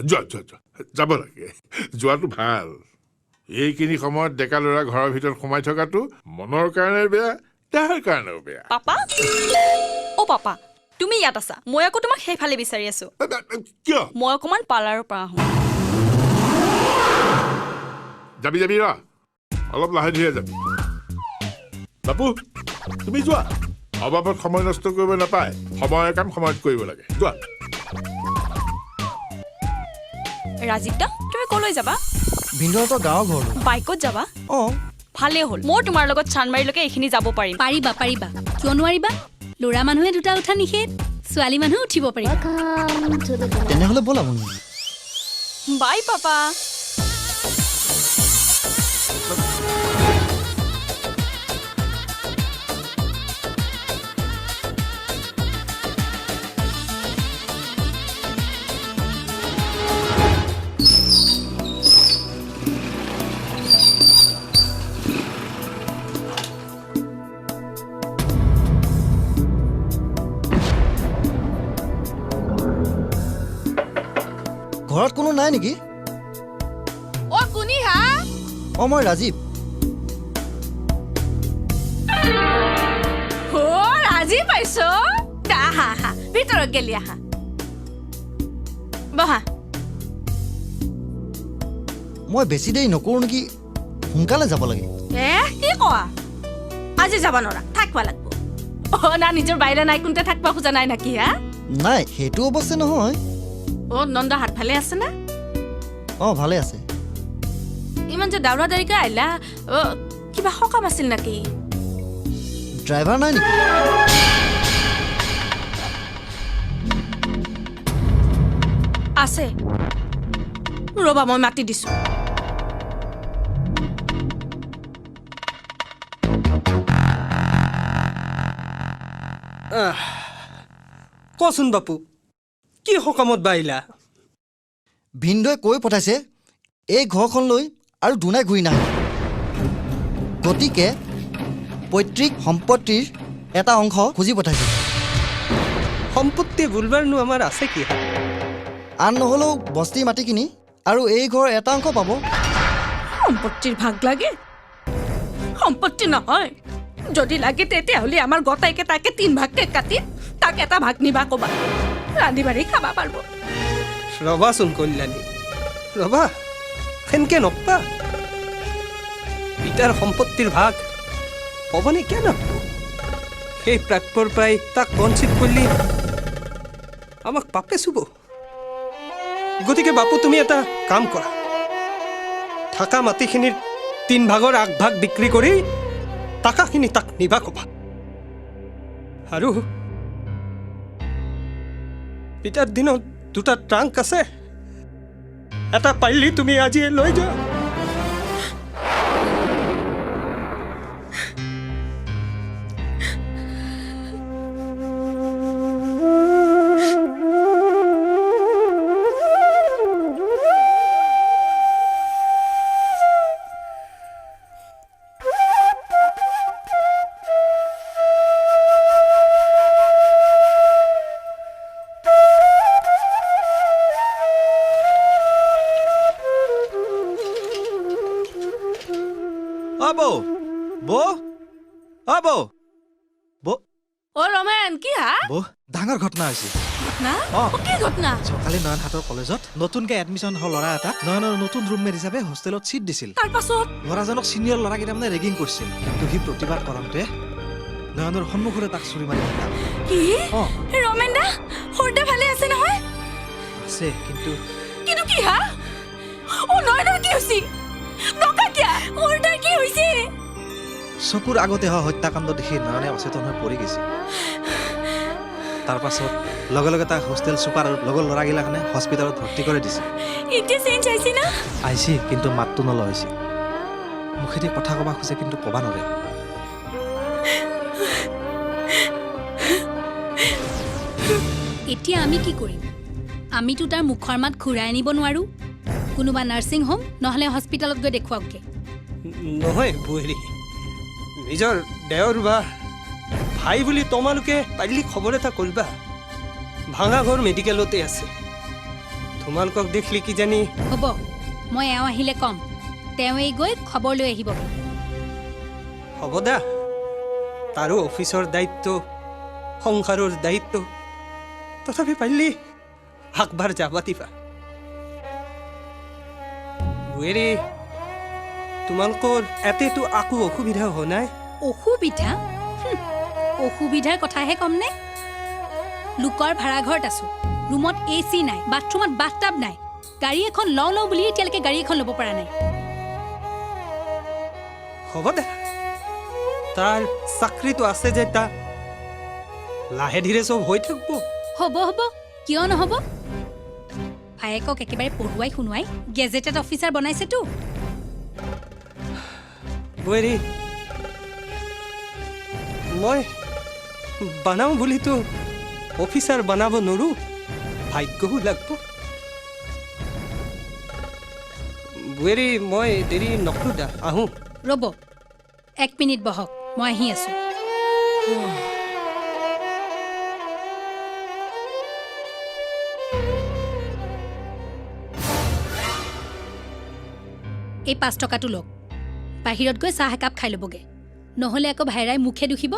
যোৱা যোৱা যোৱা, যাব লাগে, যোৱাটো ভাল। এইখিনি সময়ত ডেকা ল'ৰা ঘৰৰ ভিতৰত সোমাই থকাটো মনৰ কাৰণে বেয়া, দেহাৰ কাৰণেও বেয়া। পাপা, অ পাপা, তুমি ইয়াত আছা, মই আকৌ তোমাক সেইফালে বিচাৰি আছো। কিয়? মই অকণমান পাৰ্লাৰৰ পৰা আহোঁ। যাবি যাবি ৰ, অলপ লাহে ধীৰে যাবি। বাপু তুমি যোৱা, অবাবত সময় নষ্ট কৰিব নাপায়, সময়ৰ কাম সময়ত কৰিব লাগে। যোৱা। ৰাজীৱ দা, তুমি কলৈ যাবা? ভিনদেউহঁতৰ গাঁৱৰ ঘৰলৈ। বাইকত যাবা? অঁ ভালেই হ'ল, মই তোমাৰ লগত চানমাৰীলৈকে এইখিনি যাব পাৰিম। পাৰিবা পাৰিবা, কিয় নোৱাৰিবা? ল'ৰা মানুহে 2টা উঠা নিষেধ, ছোৱালী মানুহ উঠিব পাৰিবা। তেনেহ'লে ব'লা মুনমী। বাই পাপা। ঘৰত কোনো নাই নেকি? অ কোনি হা? অঁ মই ৰাজীৱ। অ ৰাজীৱ পাইছ? আহা আহা, ভিতৰত গেলি আহা। বহা। মই বেছি দেৰি নকৰোঁ নেকি, সোনকালে যাব লাগে। কি কোৱা? আজি যাব নোৱাৰা, থাকবা লাগব। না নিজৰ বাইৰে নাই কোনতে থাকবা খোজা নাই নাকি হা? নাই সেইটো অৱশ্যে নহয়। নন্দা হাত ভালে আছে না? অঁ ভালে আছে। ইমান যে দাউৰা দাউৰিকে আহিলা, কিবা সকাম আছিল নাকি? ড্ৰাইভাৰ নাই নেকি? আছে, ৰবা মই মাতি দিছো। কচোন বাপু, কি সকামত বাহিলা? ভিনদেউৱে কৈ পঠাইছে এই ঘৰখনলৈ আৰু দুনাই ঘূৰি নাহে। গতিকে পৈতৃক সম্পত্তিৰ এটা অংশ খুজি পঠাইছে। সম্পত্তি বুলবাৰনো আমাৰ আছে কি? আন নহ'লেও বস্তিৰ মাটিখিনি আৰু এই ঘৰৰ এটা অংশ পাব। সম্পত্তিৰ ভাগ লাগে? সম্পত্তি নহয়, যদি লাগে তেতিয়াহ'লে আমাৰ গোটাইকে তাকে 3 ভাগকে কাটি তাক এটা ভাগ নিবা ক'বা, ৰান্ধি বাঢ়ি খাবা পাৰিব। ৰবাচোন কল্যাণী, ৰবা, সেনকে নকবা। পিতাৰ সম্পত্তিৰ ভাগ হ'বনে কিয় নাপাব? সেই প্ৰাপ্যৰ পৰাই তাক বঞ্চিত কৰিলে আমাক পাপে চুব। গতিকে বাপু তুমি এটা কাম কৰা, থকা মাটিখিনিৰ 3 ভাগৰ আগভাগ বিক্ৰী কৰি টাকাখিনি তাক নিবা ক'বা। আৰু পিতাৰ দিনত 2টা ট্ৰাংক আছে, এটা পাৰিলে তুমি আজি লৈ যোৱা। ৰমেন কি হা? ডাঙৰ ঘটনা হৈছে। কি ঘটনা? কালি নয়ন হাতৰ কলেজত নতুনকে এডমিশ্যন হ'ল ল'ৰা এটা নয়নৰ নতুন ৰুমমেট হিচাপে হোষ্টেলত চিট দিছিল। তাৰ পাছত ল'ৰাজনক চিনিয়ৰ ল'ৰাকেইটা মানে ৰেগিং কৰিছিল, কিন্তু সি প্ৰতিবাদ কৰোঁতে নয়নৰ সন্মুখৰে তাক চুৰি মাৰি পেলাল। কি? ৰমেন দা সৰ্দা ভালে আছে নহয়? আছে, কিন্তু কি হা? নয়নৰ কি হৈছে? নকাকিয়া সৰ্দাৰ কি হৈছে? চকুৰ আগতে হোৱা হত্যাকাণ্ড দেখি নয়নে অচেতন হৈ পৰি গৈছে। তাৰ পাছত লগে লগে তাক হোষ্টেল চুপাৰ আৰু লগৰ ল'ৰাগিলাখনে হস্পিটেলত ভৰ্তি কৰি দিছে এতিয়া চেঞ্জ আহিছে না আহিছে কিন্তু মাতটো নলোৱা হৈছে মুখেদি কথা ক'বা খোজে কিন্তু ক'বা নোৱাৰে এতিয়া আমি কি কৰিম আমিতো তাৰ মুখৰ মাত ঘূৰাই আনিব নোৱাৰো কোনোবা নাৰ্ছিং হোম নহ'লে হস্পিটেলত গৈ দেখুৱাওঁগে নহয় বুঢ়ী নিজৰ দেওৰ বা ভাই বুলি তোমালোকে পাৰিলে খবৰ এটা কৰিবা ভাঙাঘৰ মেডিকেলতে আছে তোমালোকক দেখিলে কি জানি হ'ব মই এওঁ আহিলে কম তেওঁৱেই গৈ খবৰ লৈ আহিব হ'ব দা তাৰো অফিচৰ দায়িত্ব সংসাৰৰ দায়িত্ব তথাপি পাৰিলে আকবাৰ যাবা দিবা বুঢ়ী তোমালোকৰ এতেতো আকো অসুবিধা হোৱা নাই অসুবিধা অসুবিধাৰ কথাহে কমনে লোকৰ ভাড়াঘৰত আছো ৰুমত AC নাই বাথৰুমত বাথটাব নাই গাড়ী এখন লওঁ বুলি এতিয়ালৈকে গাড়ী এখন ল'ব পৰা নাই হ'ব দে তাৰ চাকৰিটো আছে যে তা লাহে ধীৰে চব হৈ থাকিব হ'ব কিয় নহ'ব ভায়েকক একেবাৰে পঢ়ুৱাই শুনুৱাই গেজেটেড অফিচাৰ বনাইছেতো বুঢ়ী মই বনাওঁ বুলিতো অফিচাৰ বনাব নোৱাৰো ভাগ্যও লাগব বুঢ়ী মই দেৰি নকৰো দা আহোঁ ৰ'ব 1 মিনিট বহক মই আহি আছো এই 5 টকাটো লওক বাহিৰত গৈ চাহ একাপ খাই ল'বগে নহ'লে আকৌ ভাইৰাই মুখে দুখিব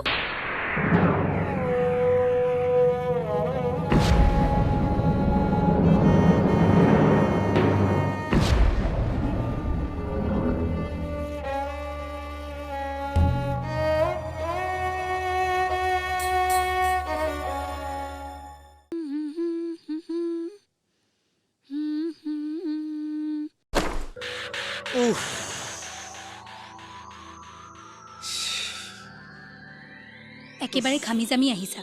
একেবাৰে ঘামি জামি আহিছা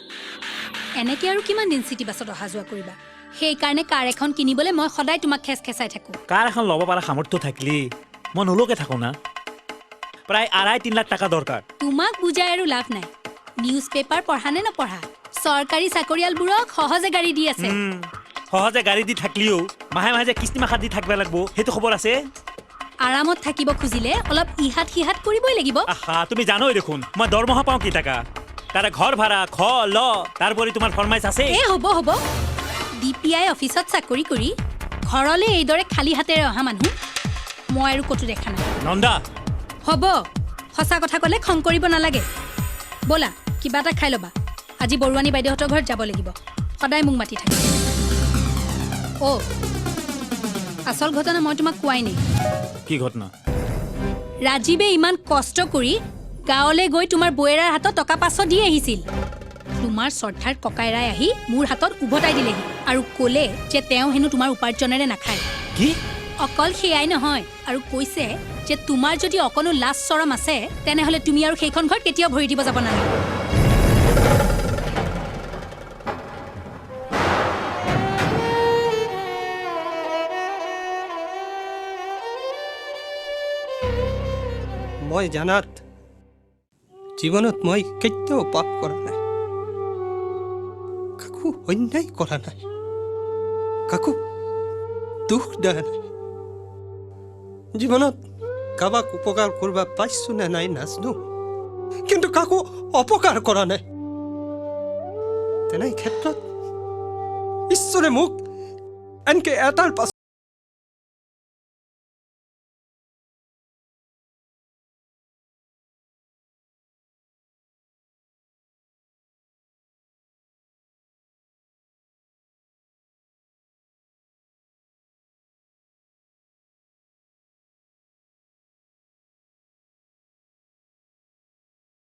এনেকে আৰু কিমান দিন চিটি বাছত অহা যোৱা কৰিবা সেইকাৰণে কাৰ এখন কিনিবলৈ মই সদায় তোমাক খেচাই থাকো কাৰ এখন ল'ব পৰা সামৰ্থ্য থাকিলে মই নলকে থাকো না প্ৰায় 2.5-3 লাখ টকা দৰকাৰ তোমাক বুজাই আৰু লাভ নাই নিউজ পেপাৰ পঢ়া নে নপঢ়া চৰকাৰী চাকৰিয়ালবোৰক সহজে গাড়ী দি আছে সহজে গাড়ী দি থাকিলেও মাহে মাহে যে কিস্তি মাখা দি থাকিব লাগিব সেইটো খবৰ আছে আৰামত থাকিব খুজিলে অলপ ইহাত সিহাত কৰিবই লাগিব আহা তুমি জানোই দেখোন মই দৰমহা পাওঁ কি টাকা তাৰে ঘৰ ভাড়া ল তাৰপৰে তোমাৰ ফৰমাইশ আছে এ হ'ব ডিপিআই অফিসত চাকৰি কৰি ঘৰলে এইদৰে খালি হাতেৰে অহা মানুহ মই আৰু কতো দেখা নাই নন্দা হ'ব সঁচা কথা ক'লে খং কৰিব নালাগে বলা কিবা এটা খাই ল'বা আজি বৰুৱানী বাইদেউহঁতৰ ঘৰত যাব লাগিব সদায় মোক মাতি থাকে আচল ঘটনা মই তোমাক কোৱাই নাই কি ঘটনা ৰাজীৱে ইমান কষ্ট কৰি গাঁৱলৈ গৈ তোমাৰ বয়েৰাৰ হাতত টকা 500 দি আহিছিল তোমাৰ শ্ৰদ্ধাৰ ককাইৰাই আহি মোৰ হাতত উভতাই দিলেহি আৰু ক'লে যে তেওঁ হেনো তোমাৰ উপাৰ্জনেৰে নাখায় কি অকল সেয়াই নহয় আৰু কৈছে যে তোমাৰ যদি অকনো লাজ চৰম আছে তেনেহ'লে তুমি আৰু সেইখন ঘৰ কেতিয়াও ভৰি দিব যাব নালাগে মই জানাত জীৱনত মই কেতিয়াও পাপ কৰা নাই কাকো অন্যায় কৰা নাই কাকো দুখ দিয়া নাই জীৱনত কাবাক উপকাৰ কৰিব পাইছো নে নাই নাজানো কিন্তু কাকো অপকাৰ কৰা নাই তেনে ক্ষেত্ৰত ঈশ্বৰে মোক এনকে এটাৰ পাছত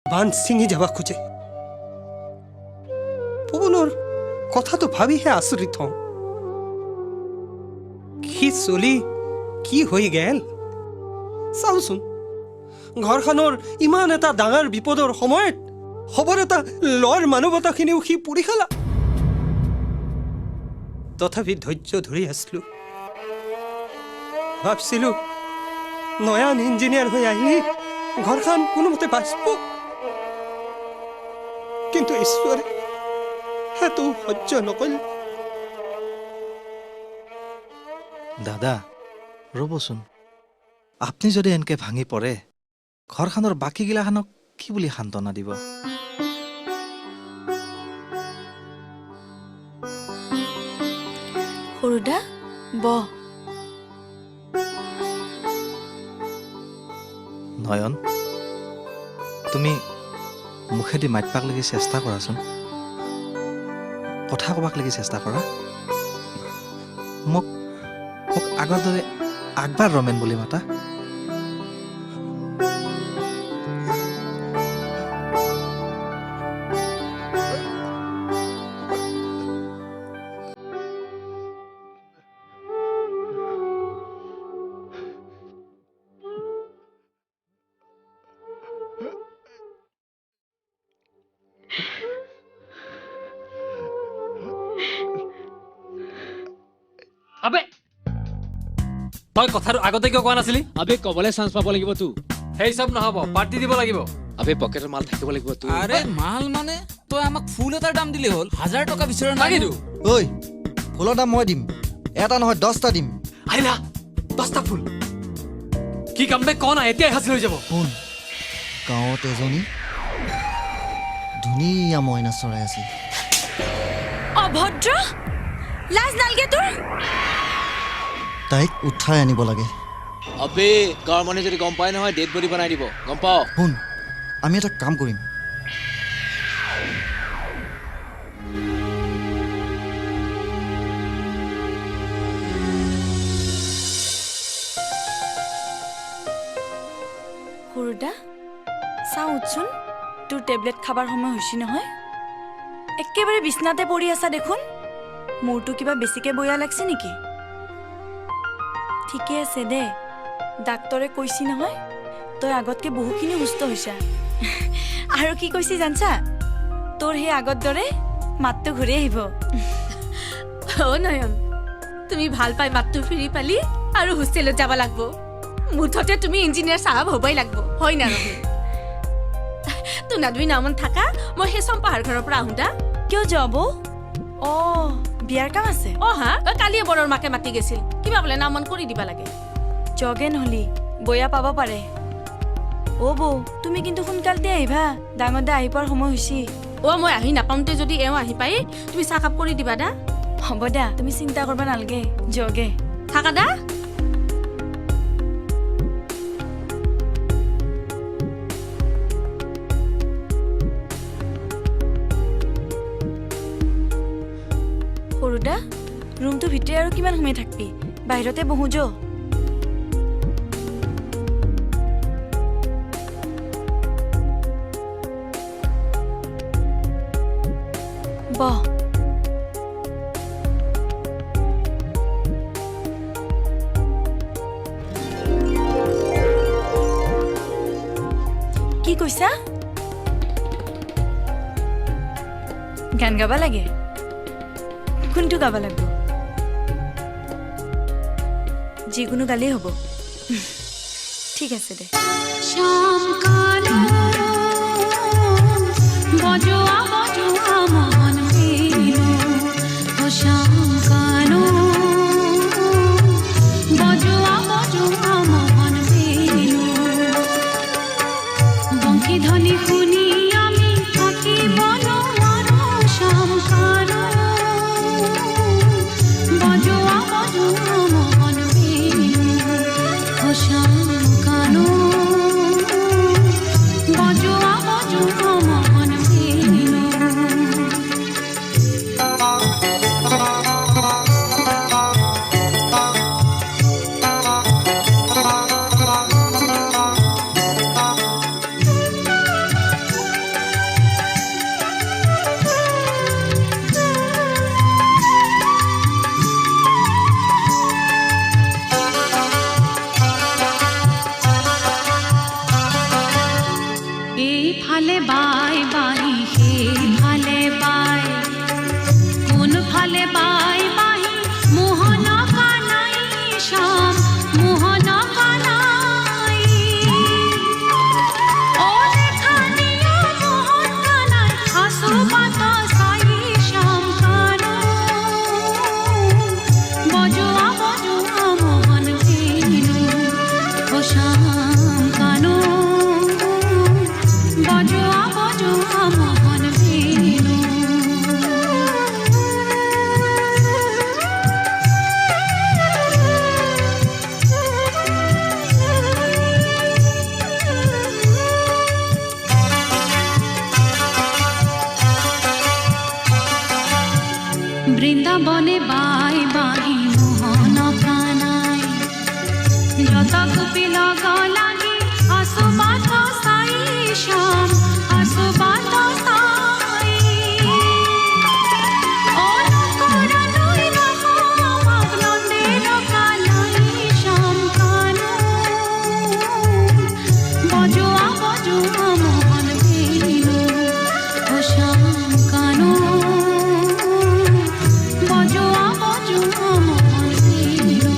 বান ছিঙি যাব খোজে পৱনৰ কথাটো ভাবিহে আচৰিত হওঁ কি চলি কি হৈ গেল চাওচোন ঘৰখনৰ ইমান এটা ডাঙৰ বিপদৰ সময়ত খবৰ এটা ল'ৰ মানৱতাখিনিও সি পুৰি খালা তথাপি ধৈৰ্য ধৰি আছিলোঁ ভাবছিলোঁ নয়ন ইঞ্জিনিয়াৰ হৈ আহি ঘৰখন কোনোমতে বাচিব কিন্তু ঈশ্বৰে সেইটো সহ্য নকৰিল দাদা ৰ'বচোন আপুনি যদি এনেকে ভাঙি পৰে ঘৰখনৰ বাকীগিলাখানক কি বুলি সান্তনা দিব সৰুদা বহ নয়ন তুমি মুখেদি মাতবাক লাগি চেষ্টা কৰাচোন কথা ক'বাক লাগি চেষ্টা কৰা মোক আগৰ দৰে আগবাৰ ৰমেন বুলি মাতা আবে তই কথাটো আগতে কিয় কোৱা নাছিলি আবে কবলে চান্স পাব লাগিব তো সেই চব নহ'ব পাৰ্টি দিব লাগিব আবে পকেটৰ মাল থাকিব লাগিব তো আৰে মাল মানে তই আমাক ফুল এটাৰ দাম দিলে হ'ল 1000 টকা বিচাৰ লাগিতো ঐ ফুলৰ দাম মই দিম এটা নহয় 10টা দিম আহিলা 10টা ফুল কি কাম বে কোন এতিয়াই হাসিল হৈ যাব শুন গাঁৱত এজনী ধুনীয়া মইনা চৰাই আছে অভদ্ৰ লাজ নালগে তোৰ তাইক উঠাই আনিব লাগে আবে গাঁৱৰ মানুহে যদি গম পায় নহয় ডেড বডি বনাই দিব গম পাও শুন আমি এটা কাম কৰিম সৰুদা চাওঁ উঠচোন তোৰ টেবলেট খাবাৰ সময় হৈছে নহয় একেবাৰে বিছনাতে পৰি আছা দেখোন মোৰটো কিবা বেছিকে বয়া লাগছে নেকি ঠিকে আছে দে ডাক্তৰে কৈছি নহয় তই আগতকে বহুখিনি সুস্থ হৈছা আৰু কি কৈছি জানছা তোৰ সেই আগত দৰে মাতটো ঘূৰি আহিব অ নয়ন তুমি ভাল পাই মাতটো ফিৰি পালি আৰু হোষ্টেলত যাব লাগিব মুঠতে তুমি ইঞ্জিনিয়াৰ সাহেব হ'বই লাগিব হয় না নহয় তোনা দুই নামন থাকা মই সেই চম্পাহাৰ ঘৰৰ পৰা আহোঁ দা কিয় যাব অ বিয়াৰ কাম আছে অ হা কালিয়ে বৰৰ মাকে মাতি গৈছিল কিবা বোলে নামন কৰি দিবা লাগে জগে নহলি বয়া পাব পাৰে অ বৌ তুমি কিন্তু সোনকালতে আহিবা ডাঙৰ দা আহি পোৱাৰ সময় হৈছে অ মই আহি নাপাওঁতে যদি এওঁ আহি পাই তুমি চাহ কাপ কৰি দিবা দা হ'ব দা তুমি চিন্তা কৰিব নালাগে জগে থাকা দা সৰুদা ৰুমটো ভিতৰে আৰু কিমান সময় থাকবি বাহিৰতে বহো যো বহ কি কৈছা গান গাবা লাগে কোনটো গাব লাগিব যিকোনো গালেই হ'ব ঠিক আছে দে শাম কালো বজোয়া বজোয়া মন মেলো ও শাম কালো বজোয়া বজোয়া মন মেলো বংশী ধ্বনি শুনি আমি থাকিব নোৱাৰো শাম কালো বজোয়া বজোয়া মন মেলো ও শাম কালো বজোয়া বজোয়া মন মেলো এইফালে বাই বাই সেইফালে বাই কোনফালে বাই বাই শ্যাম কানো বজোয়া বজোয়া মোহন বেনু বৃন্দাবনে বাই বাহি মোহন কানাই যত গোপী লগ লাগি আসু বাত সাই শ্যাম আসু বাত সাই ও নকরা নই রহমাক নন্দের কালাই শ্যাম কানো বজোয়া বজোয়া মোহন বেনু ও শ্যাম কানো বজোয়া বজোয়া মোহন বেনু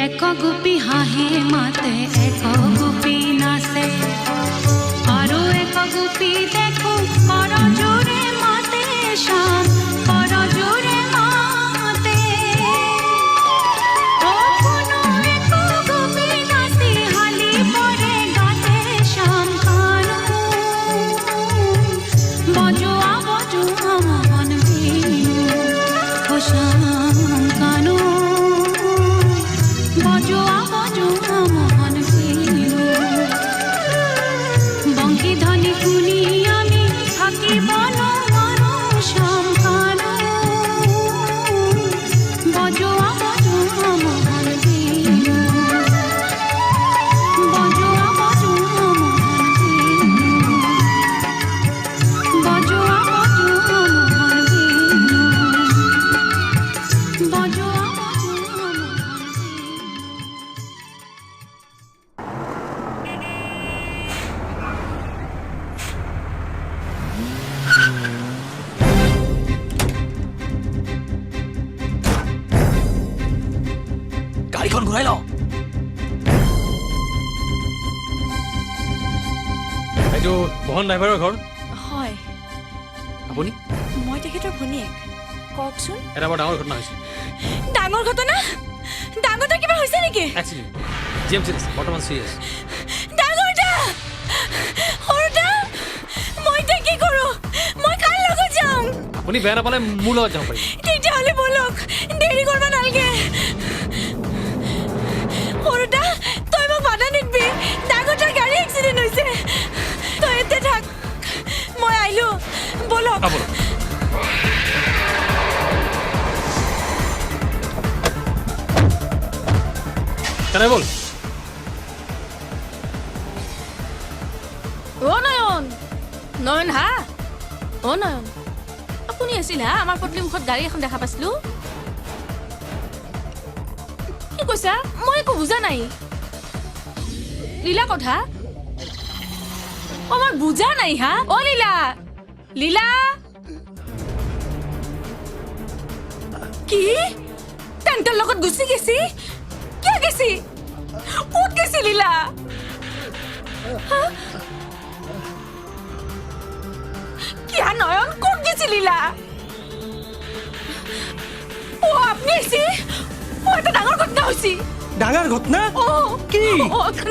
এক গোপী হাঁহে মাতে এক গোপী নাচে আৰু এক গোপী দেখো কৰ জোৰে মাতে শ্যাম কৰ জোৰে মাতে ও কোনো এক গোপী নাচি হালি পৰে গাতে শ্যাম কানো বজোৱা বজোৱা মোহন বেনু ও শ্যাম কানো বজোয়া বজোয়া মোহন বেনু বংশী ধ্বনি শুনি আমি থাকিব নোৱাৰো শ্যাম কানো বজোৱা বজোৱা মোহন বেনু বজোৱা বজোৱা মোহন বেনু বজোৱা বজোৱা মোহন বেনু বজোৱা বজোৱা মোহন গাড়ীখন ঘূৰাই ল এইটো মোহন ড্ৰাইভাৰৰ ঘৰ হয় আপুনি মই তেখেতৰ ভনীয়েক কওকচোন এটা বৰ ডাঙৰ ঘটনা হৈছে ডাঙৰ ঘটনা ডাঙৰটা কিবা হৈছে নেকি এক্সিডেণ্ট জিএমচিত আছে বৰ্তমান চিৰিয়াছ ডাঙৰটা সৰুটা মই এতিয়া কি কৰোঁ মই কাৰ লগত যাম আপুনি বেয়া নাপালে মোৰ লগত যাব পাৰিব তেতিয়াহ'লে ব'লক দেৰি কৰিব নালাগে সৰুটা তই মোক বাধা নিদিবি ডাঙৰটাৰ গাড়ী এক্সিডেণ্ট হৈছে তই এতিয়া থাক মই আহিলোঁ ব'লক কেনে বল অ নয়ন নয়ন হা অ নয়ন আপুনি আছিল হা আমাৰ পদূলি মুখত গাড়ী এখন দেখা পাইছিলোঁ কি কৈছা মই একো বুজা নাই লীলা কথা মই বুজা নাই হা অ লীলা লীলা কি তেন্তৰ লগত গুচি গেছি কিয় গেছি ক'ত গেছি লীলা কিয়া নয়ন ক'ত গেছি লীলা ও আপনি আইছি ও এটা ডাঙৰ ঘটনা হৈছে ডাঙৰ ঘটনা কি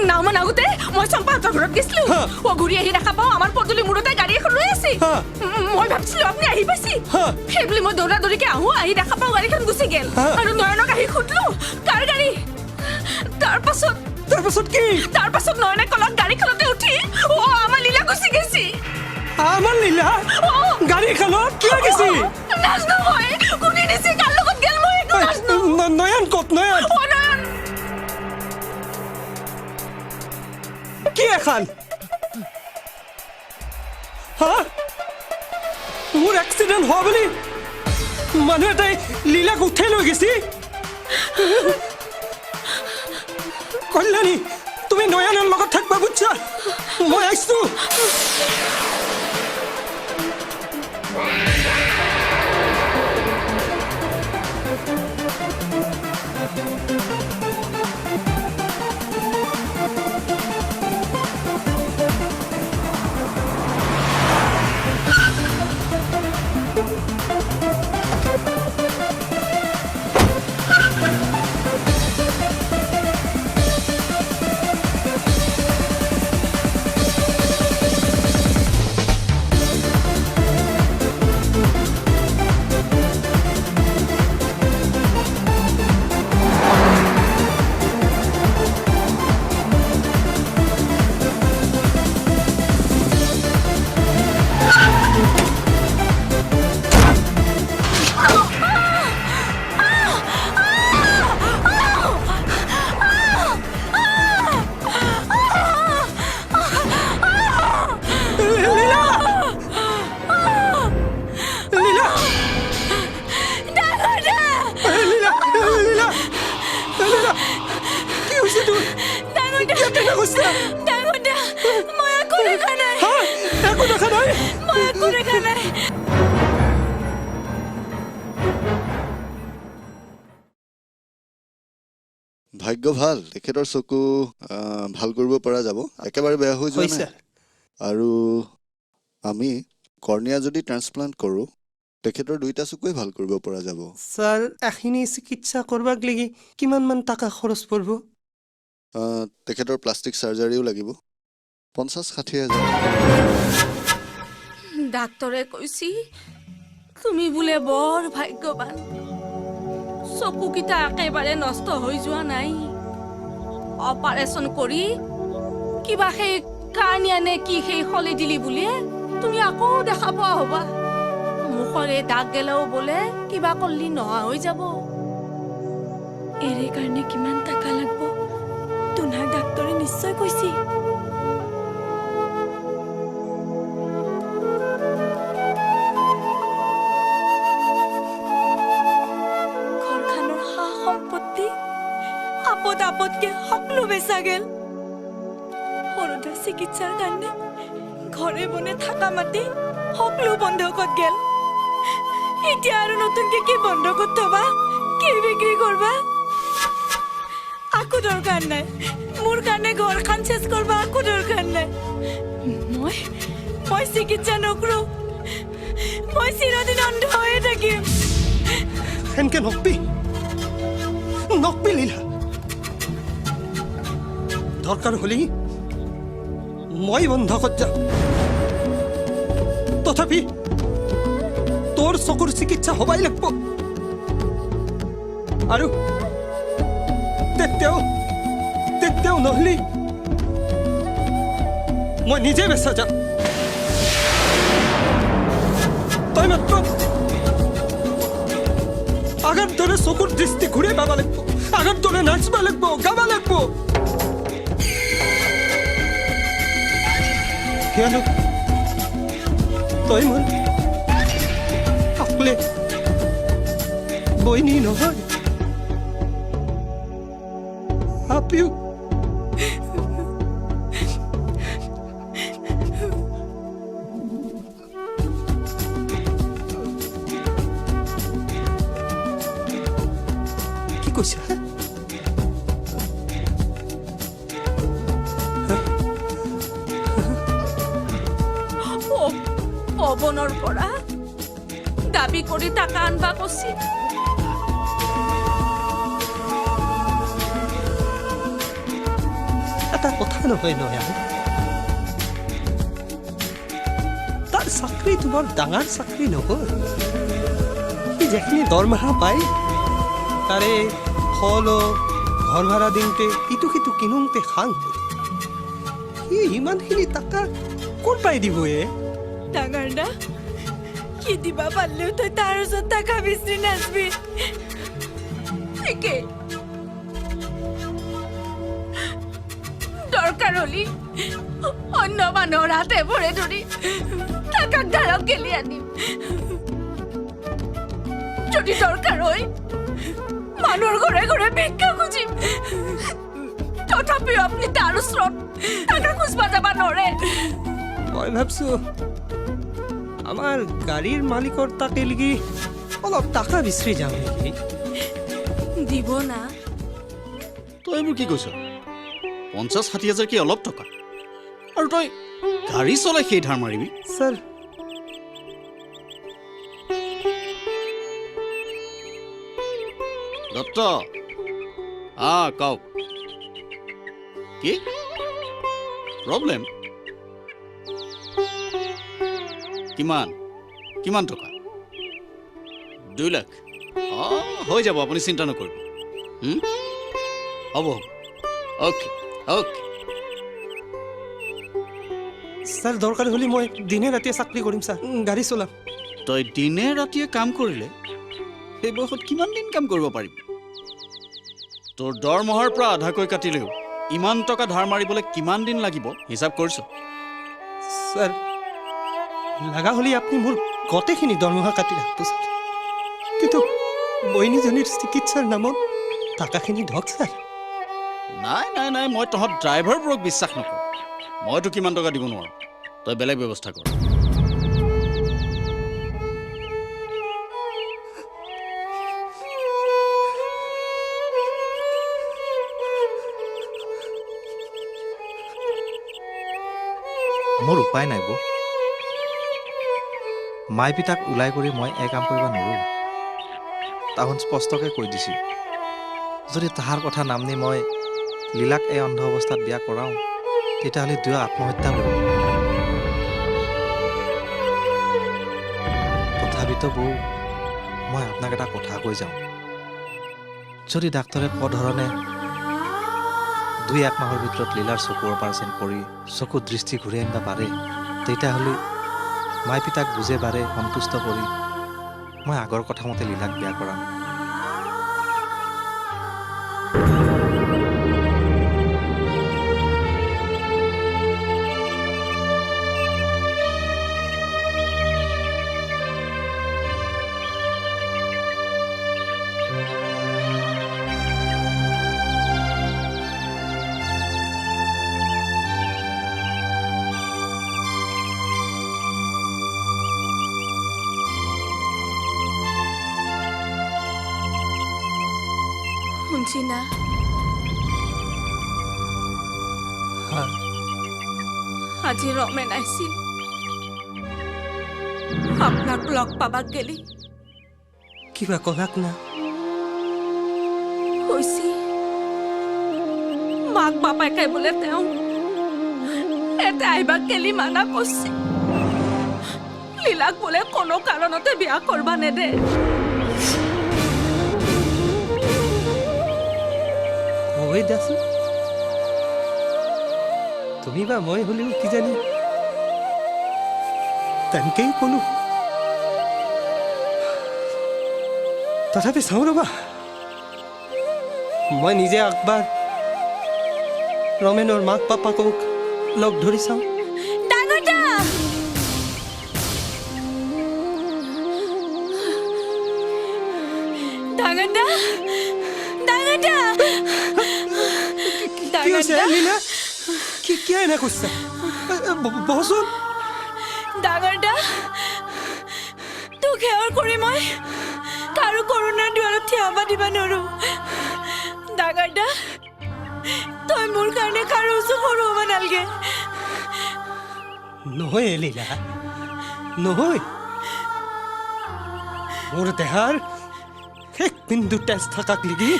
নাওমান আগতে মই চম্পাহঁতৰ ঘৰত গৈছিলো ও ঘূৰি আহি দেখা পাওঁ আমাৰ পদূলি মূৰতে গাড়ী এখন ৰৈ আছে মই ভাবিছিলো আপুনি আহি পাইছি সেইবুলি মই দৌৰা দৌৰিকে আহোঁ আহি দেখা পাওঁ গাড়ীখন গুচি গেল আৰু নয়নক আহি সুধিলো কাৰ গাড়ী তাৰপাছত কি তাৰপাছত নয়নে কলত গাড়ীখনতে উঠি ও আমাৰ লীলা গুচি গেছি আমাৰ লীলা গাড়ীখনত কিয় গেছি নাজনো মই কোনে নিছি কাৰ লগত গেল মই একো নাজনো নয়ন ক'ত নয়ন নয়ন কি এখন হা মোৰ এক্সিডেণ্ট হোৱা বুলি মানুহ এটাই লীলাক উঠাই লৈ গেছি কল্যাণী তুমি নয়নৰ লগত থাকবা বুজছা মই আহিছো ভাগ্য ভাল তেখেতৰ চকু ভাল কৰিব পৰা যাব একেবাৰে বেয়া হৈ যোৱা নাই আৰু আমি কৰ্নিয়া যদি ট্ৰান্সপ্লান্ট কৰোঁ তেখেতৰ দুইটা চকুৱে ভাল কৰিব পৰা যাব স্যাৰ এখিনি চিকিৎসা কৰবাক লাগি কিমান মান টাকা খৰচ পৰব তেখেতৰ প্লাষ্টিক সাৰ্জাৰীও লাগিব 50-60 হাজাৰ ডাক্তৰে কৈছি তুমি বোলে বৰ ভাগ্যৱান চকুকেইটা একেবাৰে নষ্ট হৈ যোৱা নাই অপাৰেশ্যন কৰি কিবা সেই কানিয়া নে কি সেই হলে দিলি বুলিয়ে তুমি আকৌ দেখা পোৱা হবা মুখৰে দাগ গেলেও বোলে কিবা কৰলি নোহোৱা হৈ যাব এৰে কাৰণে কিমান টাকা লাগব তোনাৰ ডাক্তৰে নিশ্চয় কৈছি ঘৰখনৰ সা সম্পত্তি আপদ আপদকে সকলো বেচা গেল সৰুদা চিকিৎসাৰ কাৰণে ঘৰে বনে থাকা মাটি সকলো বন্ধকত গেল এতিয়া আৰু নতুনকে কি বন্ধকত থবা কি বিক্ৰী কৰবা আকো দৰকাৰ নাই মোৰ কাৰণে ঘৰখন চেষ্ কৰবা আকো দৰকাৰ নাই মই চিকিৎসা নকৰো মই চিৰদিন অন্ধ হৈয়ে থাকিম এনেকে নকবি লীলা দৰকাৰ হলি মই বন্ধকত যাম তথাপি তোৰ চকুৰ চিকিৎসা হবাই লাগব আৰু তেতিয়াও নহলি মই নিজে বেচা যাম তই মাত্ৰ আগৰ দৰে চকুৰ দৃষ্টি ঘূৰাই পাব লাগিব আগৰ দৰে নাচিব লাগিব গাব লাগিব কিয়নো তই মোৰ অকলে বইনী নহয় আপিও কি কৈছা পৱনৰ পৰা দাবী কৰি টাকা আনবা কৈছি এটা কথা নহয় তাৰ চাকৰি তোমাৰ ডাঙৰ চাকৰি নহয় সি যেখিনি দৰমহা পায় তাৰে ফল ঘৰ ভাড়া দিওঁতে ইটো সিটো কিনোতে খাং সি ইমানখিনি টাকা ক'ৰ পাই দিব ডাঙৰ না কি দিবা পাৰলেও তই তাৰ ওচৰত টাকা বিচাৰি নাচবি ঠিকেই দৰকাৰ হলি অন্য মানুহৰ হাতে ভৰে ধৰি টাকা ধাৰক গেলি আনিম যদি দৰকাৰ হয় মানুহৰ ঘৰে ঘৰে ভিক্ষা খুজিম তথাপিও আপুনি তাৰ ওচৰত টাকা খুজিব যাব নোৱাৰে। মই ভাবছো আমাৰ গাড়ীৰ মালিকৰ তাতে লাগি অলপ টাকা বিচাৰি যাম নেকি। দিব না। তই এইবোৰ কি কৈছ? 50-60 হাজাৰ কি অলপ টকা? আৰু তই গাড়ী চলাই সেই ধাৰ মাৰিবি? ছাৰ দত্ত কওক। কি প্ৰব্লেম? কিমান কিমান টকা? 2 লাখ? হৈ যাব, আপুনি চিন্তা নকৰিব। হ'ব অ'কে অ'কে। ছাৰ দৰকাৰ হ'লে মই দিনে ৰাতিয়ে চাকৰি কৰিম ছাৰ, গাড়ী চলাম। তই দিনে ৰাতিয়ে কাম কৰিলে সেই বয়সত কিমান দিন কাম কৰিব পাৰিবি? তোৰ দৰমহাৰ পৰা আধাকৈ কাটিলেও ইমান টকা ধাৰ মাৰিবলৈ কিমান দিন লাগিব হিচাপ কৰিছ? ছাৰ লগা হ'লে আপুনি মোৰ গোটেইখিনি দৰমহা কাটি ৰাখব ছাৰ, কিন্তু বইনীজনীৰ চিকিৎসাৰ নামত টাকাখিনি ধৰক ছাৰ। নাই নাই নাই, মই তহঁত ড্ৰাইভাৰবোৰক বিশ্বাস নকৰোঁ। মইতো কিমান টকা দিব নোৱাৰোঁ, তই বেলেগ ব্যৱস্থা কৰ। মোৰ উপায় নাই বৌ। মাই পিতাক ওলাই কৰি মই এই কাম কৰিব নোৱাৰোঁ। তাহোন স্পষ্টকৈ কৈ দিছোঁ, যদি তাহাৰ কথা নামনি মই লীলাক এই অন্ধ অৱস্থাত বিয়া কৰাওঁ তেতিয়াহ'লে দুয়ো আত্মহত্যা কৰিব। তথাপিতো বৌ মই আপোনাক এটা কথা কৈ যাওঁ, যদি ডাক্তৰে কোৱা ধৰণে 2-1 মাহৰ ভিতৰত লীলাৰ চকুৰ অপাৰেশ্যন কৰি চকুৰ দৃষ্টি ঘূৰাই আনিব পাৰে, তেতিয়াহ'লে মাই পিতাক বুজে বাৰে সন্তুষ্ট কৰি মই আগৰ কথামতে লীলাক বিয়া কৰাম। শুনছি না? আজি ৰমেন আহিছিল, আপোনাক লগ পাবাক গেলি। কিবা কলাক না? কৈছি মাক বাপাকে বোলে তেওঁ এতে আহিবাক গেলি মানা কৰছি। লীলাক বোলে কোনো কাৰণতে বিয়া কৰবা নেদে। হৈ দেচোন, তুমি বা মই হ'লেও কি জানি তেনেকেই ক'লো। তথাপি চাওঁ ৰ'বা, মই নিজে একবাৰ ৰমেনৰ মাক পাপাকক লগ ধৰি চাওঁ। ডাঙৰদা, তোক সেৱাৰ কৰি মই কাৰো কৰোণাৰ দুৱাৰত থিয় হ'ব দিব নোৱাৰো। ডাঙৰদা, তই মোৰ কাৰণে কাৰো ওচৰ সৰু হ'ব নালাগে। নহয় লীলা, নহয়। মোৰ দেহাৰ শেষ বিন্দু তেজ থাকাক লাগি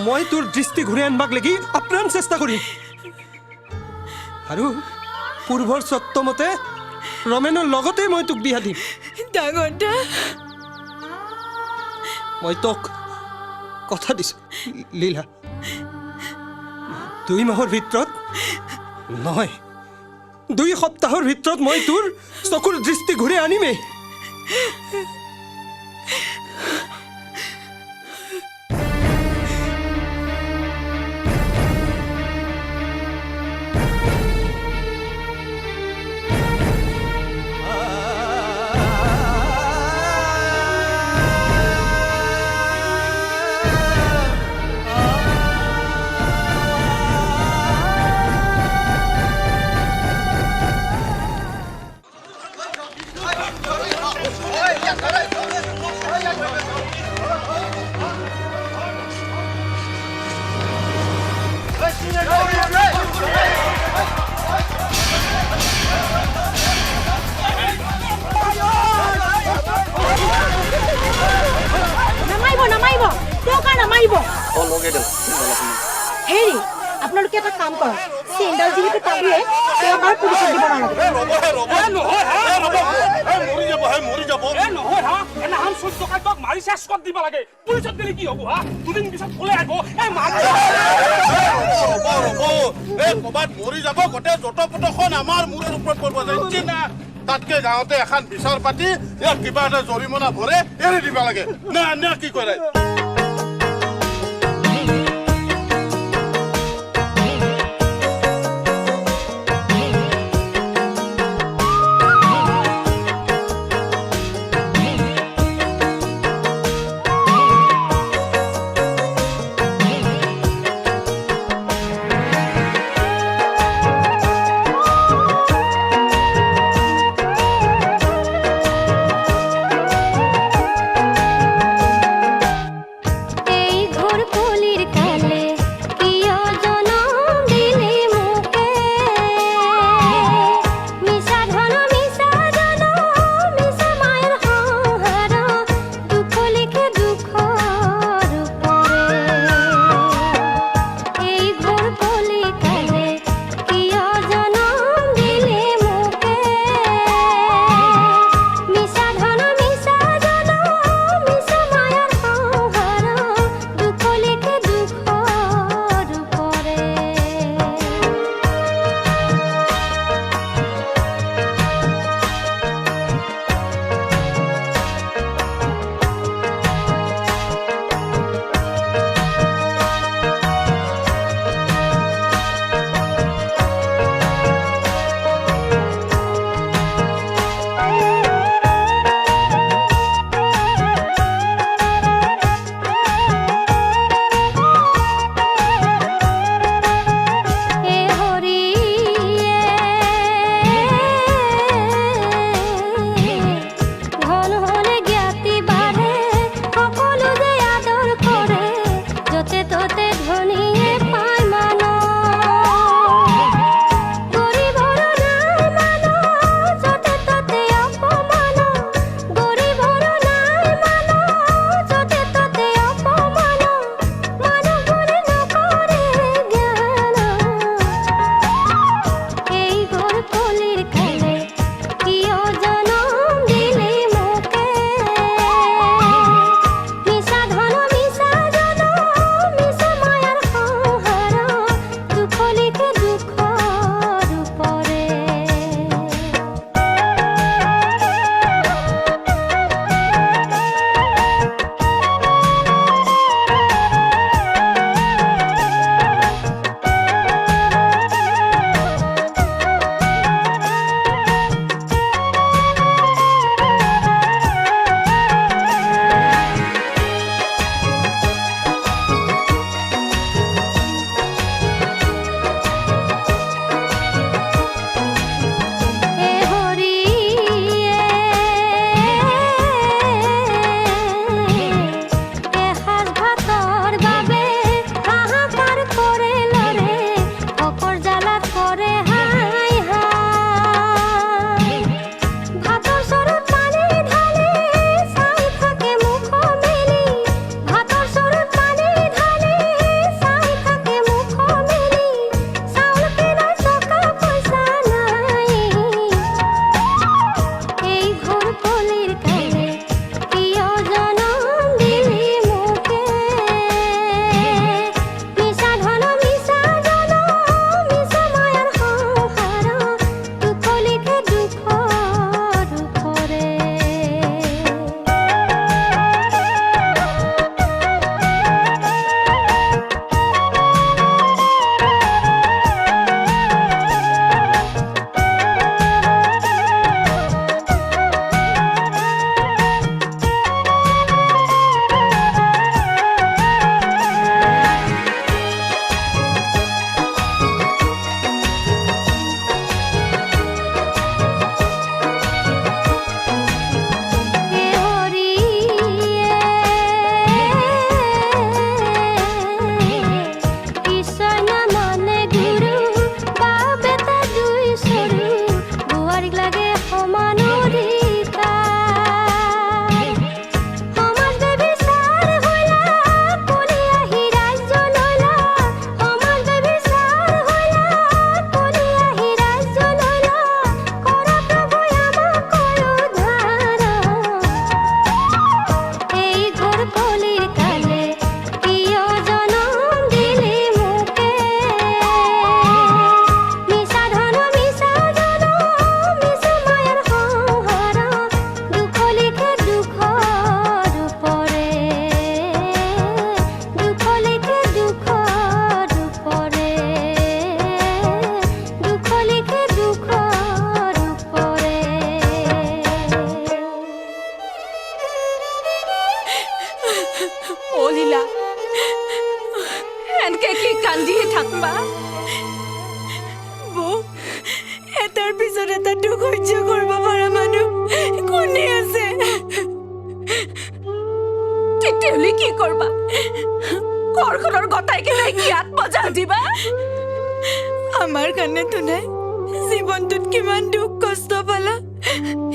মই তোৰ দৃষ্টি ঘূৰাই আনবাক লাগি আপ্ৰাণ চেষ্টা কৰিম। আৰু পূৰ্বৰ চৰ্ত মতে ৰমেনৰ লগতে মই তোক বিয়া দিম। ডাঙৰদা, মই তোক কথা দিছো লীলা, 2 মাহৰ ভিতৰত নহয়, 2 সপ্তাহৰ ভিতৰত মই তোৰ চকুৰ দৃষ্টি ঘূৰাই আনিমেই। লগাই দিলা হেৰি আপোনালোকে এটা কাম কৰক চেণ্ডাল যিহেতু পাবুৱে তেওঁ বাৰু পুলিচত দিব নালাগে মৰি যাব নহয় হা এনাহান 14 কাইক মাৰি শেষ কৰি দিব লাগে পুলিচত দিলে কি হ'ব হা দুদিন পিছত খোলে আহিব এই মাৰি কবাত মৰি যাব গোটে জটপটখন আমাৰ মূৰৰ ওপৰত পৰিব যাইছে না তাতকে গাঁৱতে এখন বিচাৰ পাতি ইয়াক কিবা এটা জৰিমনা ভৰে এৰি দিব লাগে না কি কৰে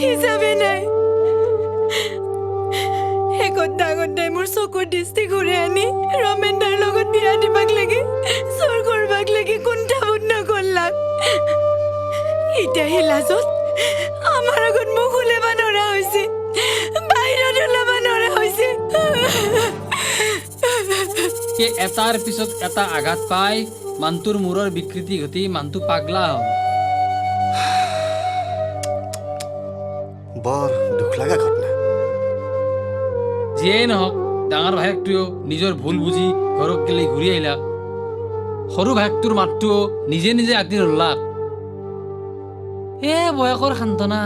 হিচাপে নাই শেষত ডাঙৰ দাই মোৰ চকুৰ দৃষ্টি ঘূৰাই আনি ৰমেন দাৰ লগত বিয়া দিবাক লাগি চোৰ কৰবাক লাগি কুণ্ঠাবোধ নকৰলাক এতিয়া সেই লাজত আমাৰ আগত মুখ ওলাব নোৱাৰা হৈছে বাহিৰত ওলাব নোৱাৰা হৈছে এটাৰ পিছত এটা আঘাত পাই মানুহটোৰ মূৰৰ বিকৃতি ঘটি মানুহটো পাগলা হ'ল বৰ দুখ লগা ঘটনা যিয়েই নহওক ডাঙৰ ভায়েকটোৱেও নিজৰ ভুল বুজি ঘৰক গেলি ঘূৰি আহিলা সৰু ভায়েকটোৰ মাতটোও নিজে নিজে আগদি ৰলাক বয়সৰ সান্তনা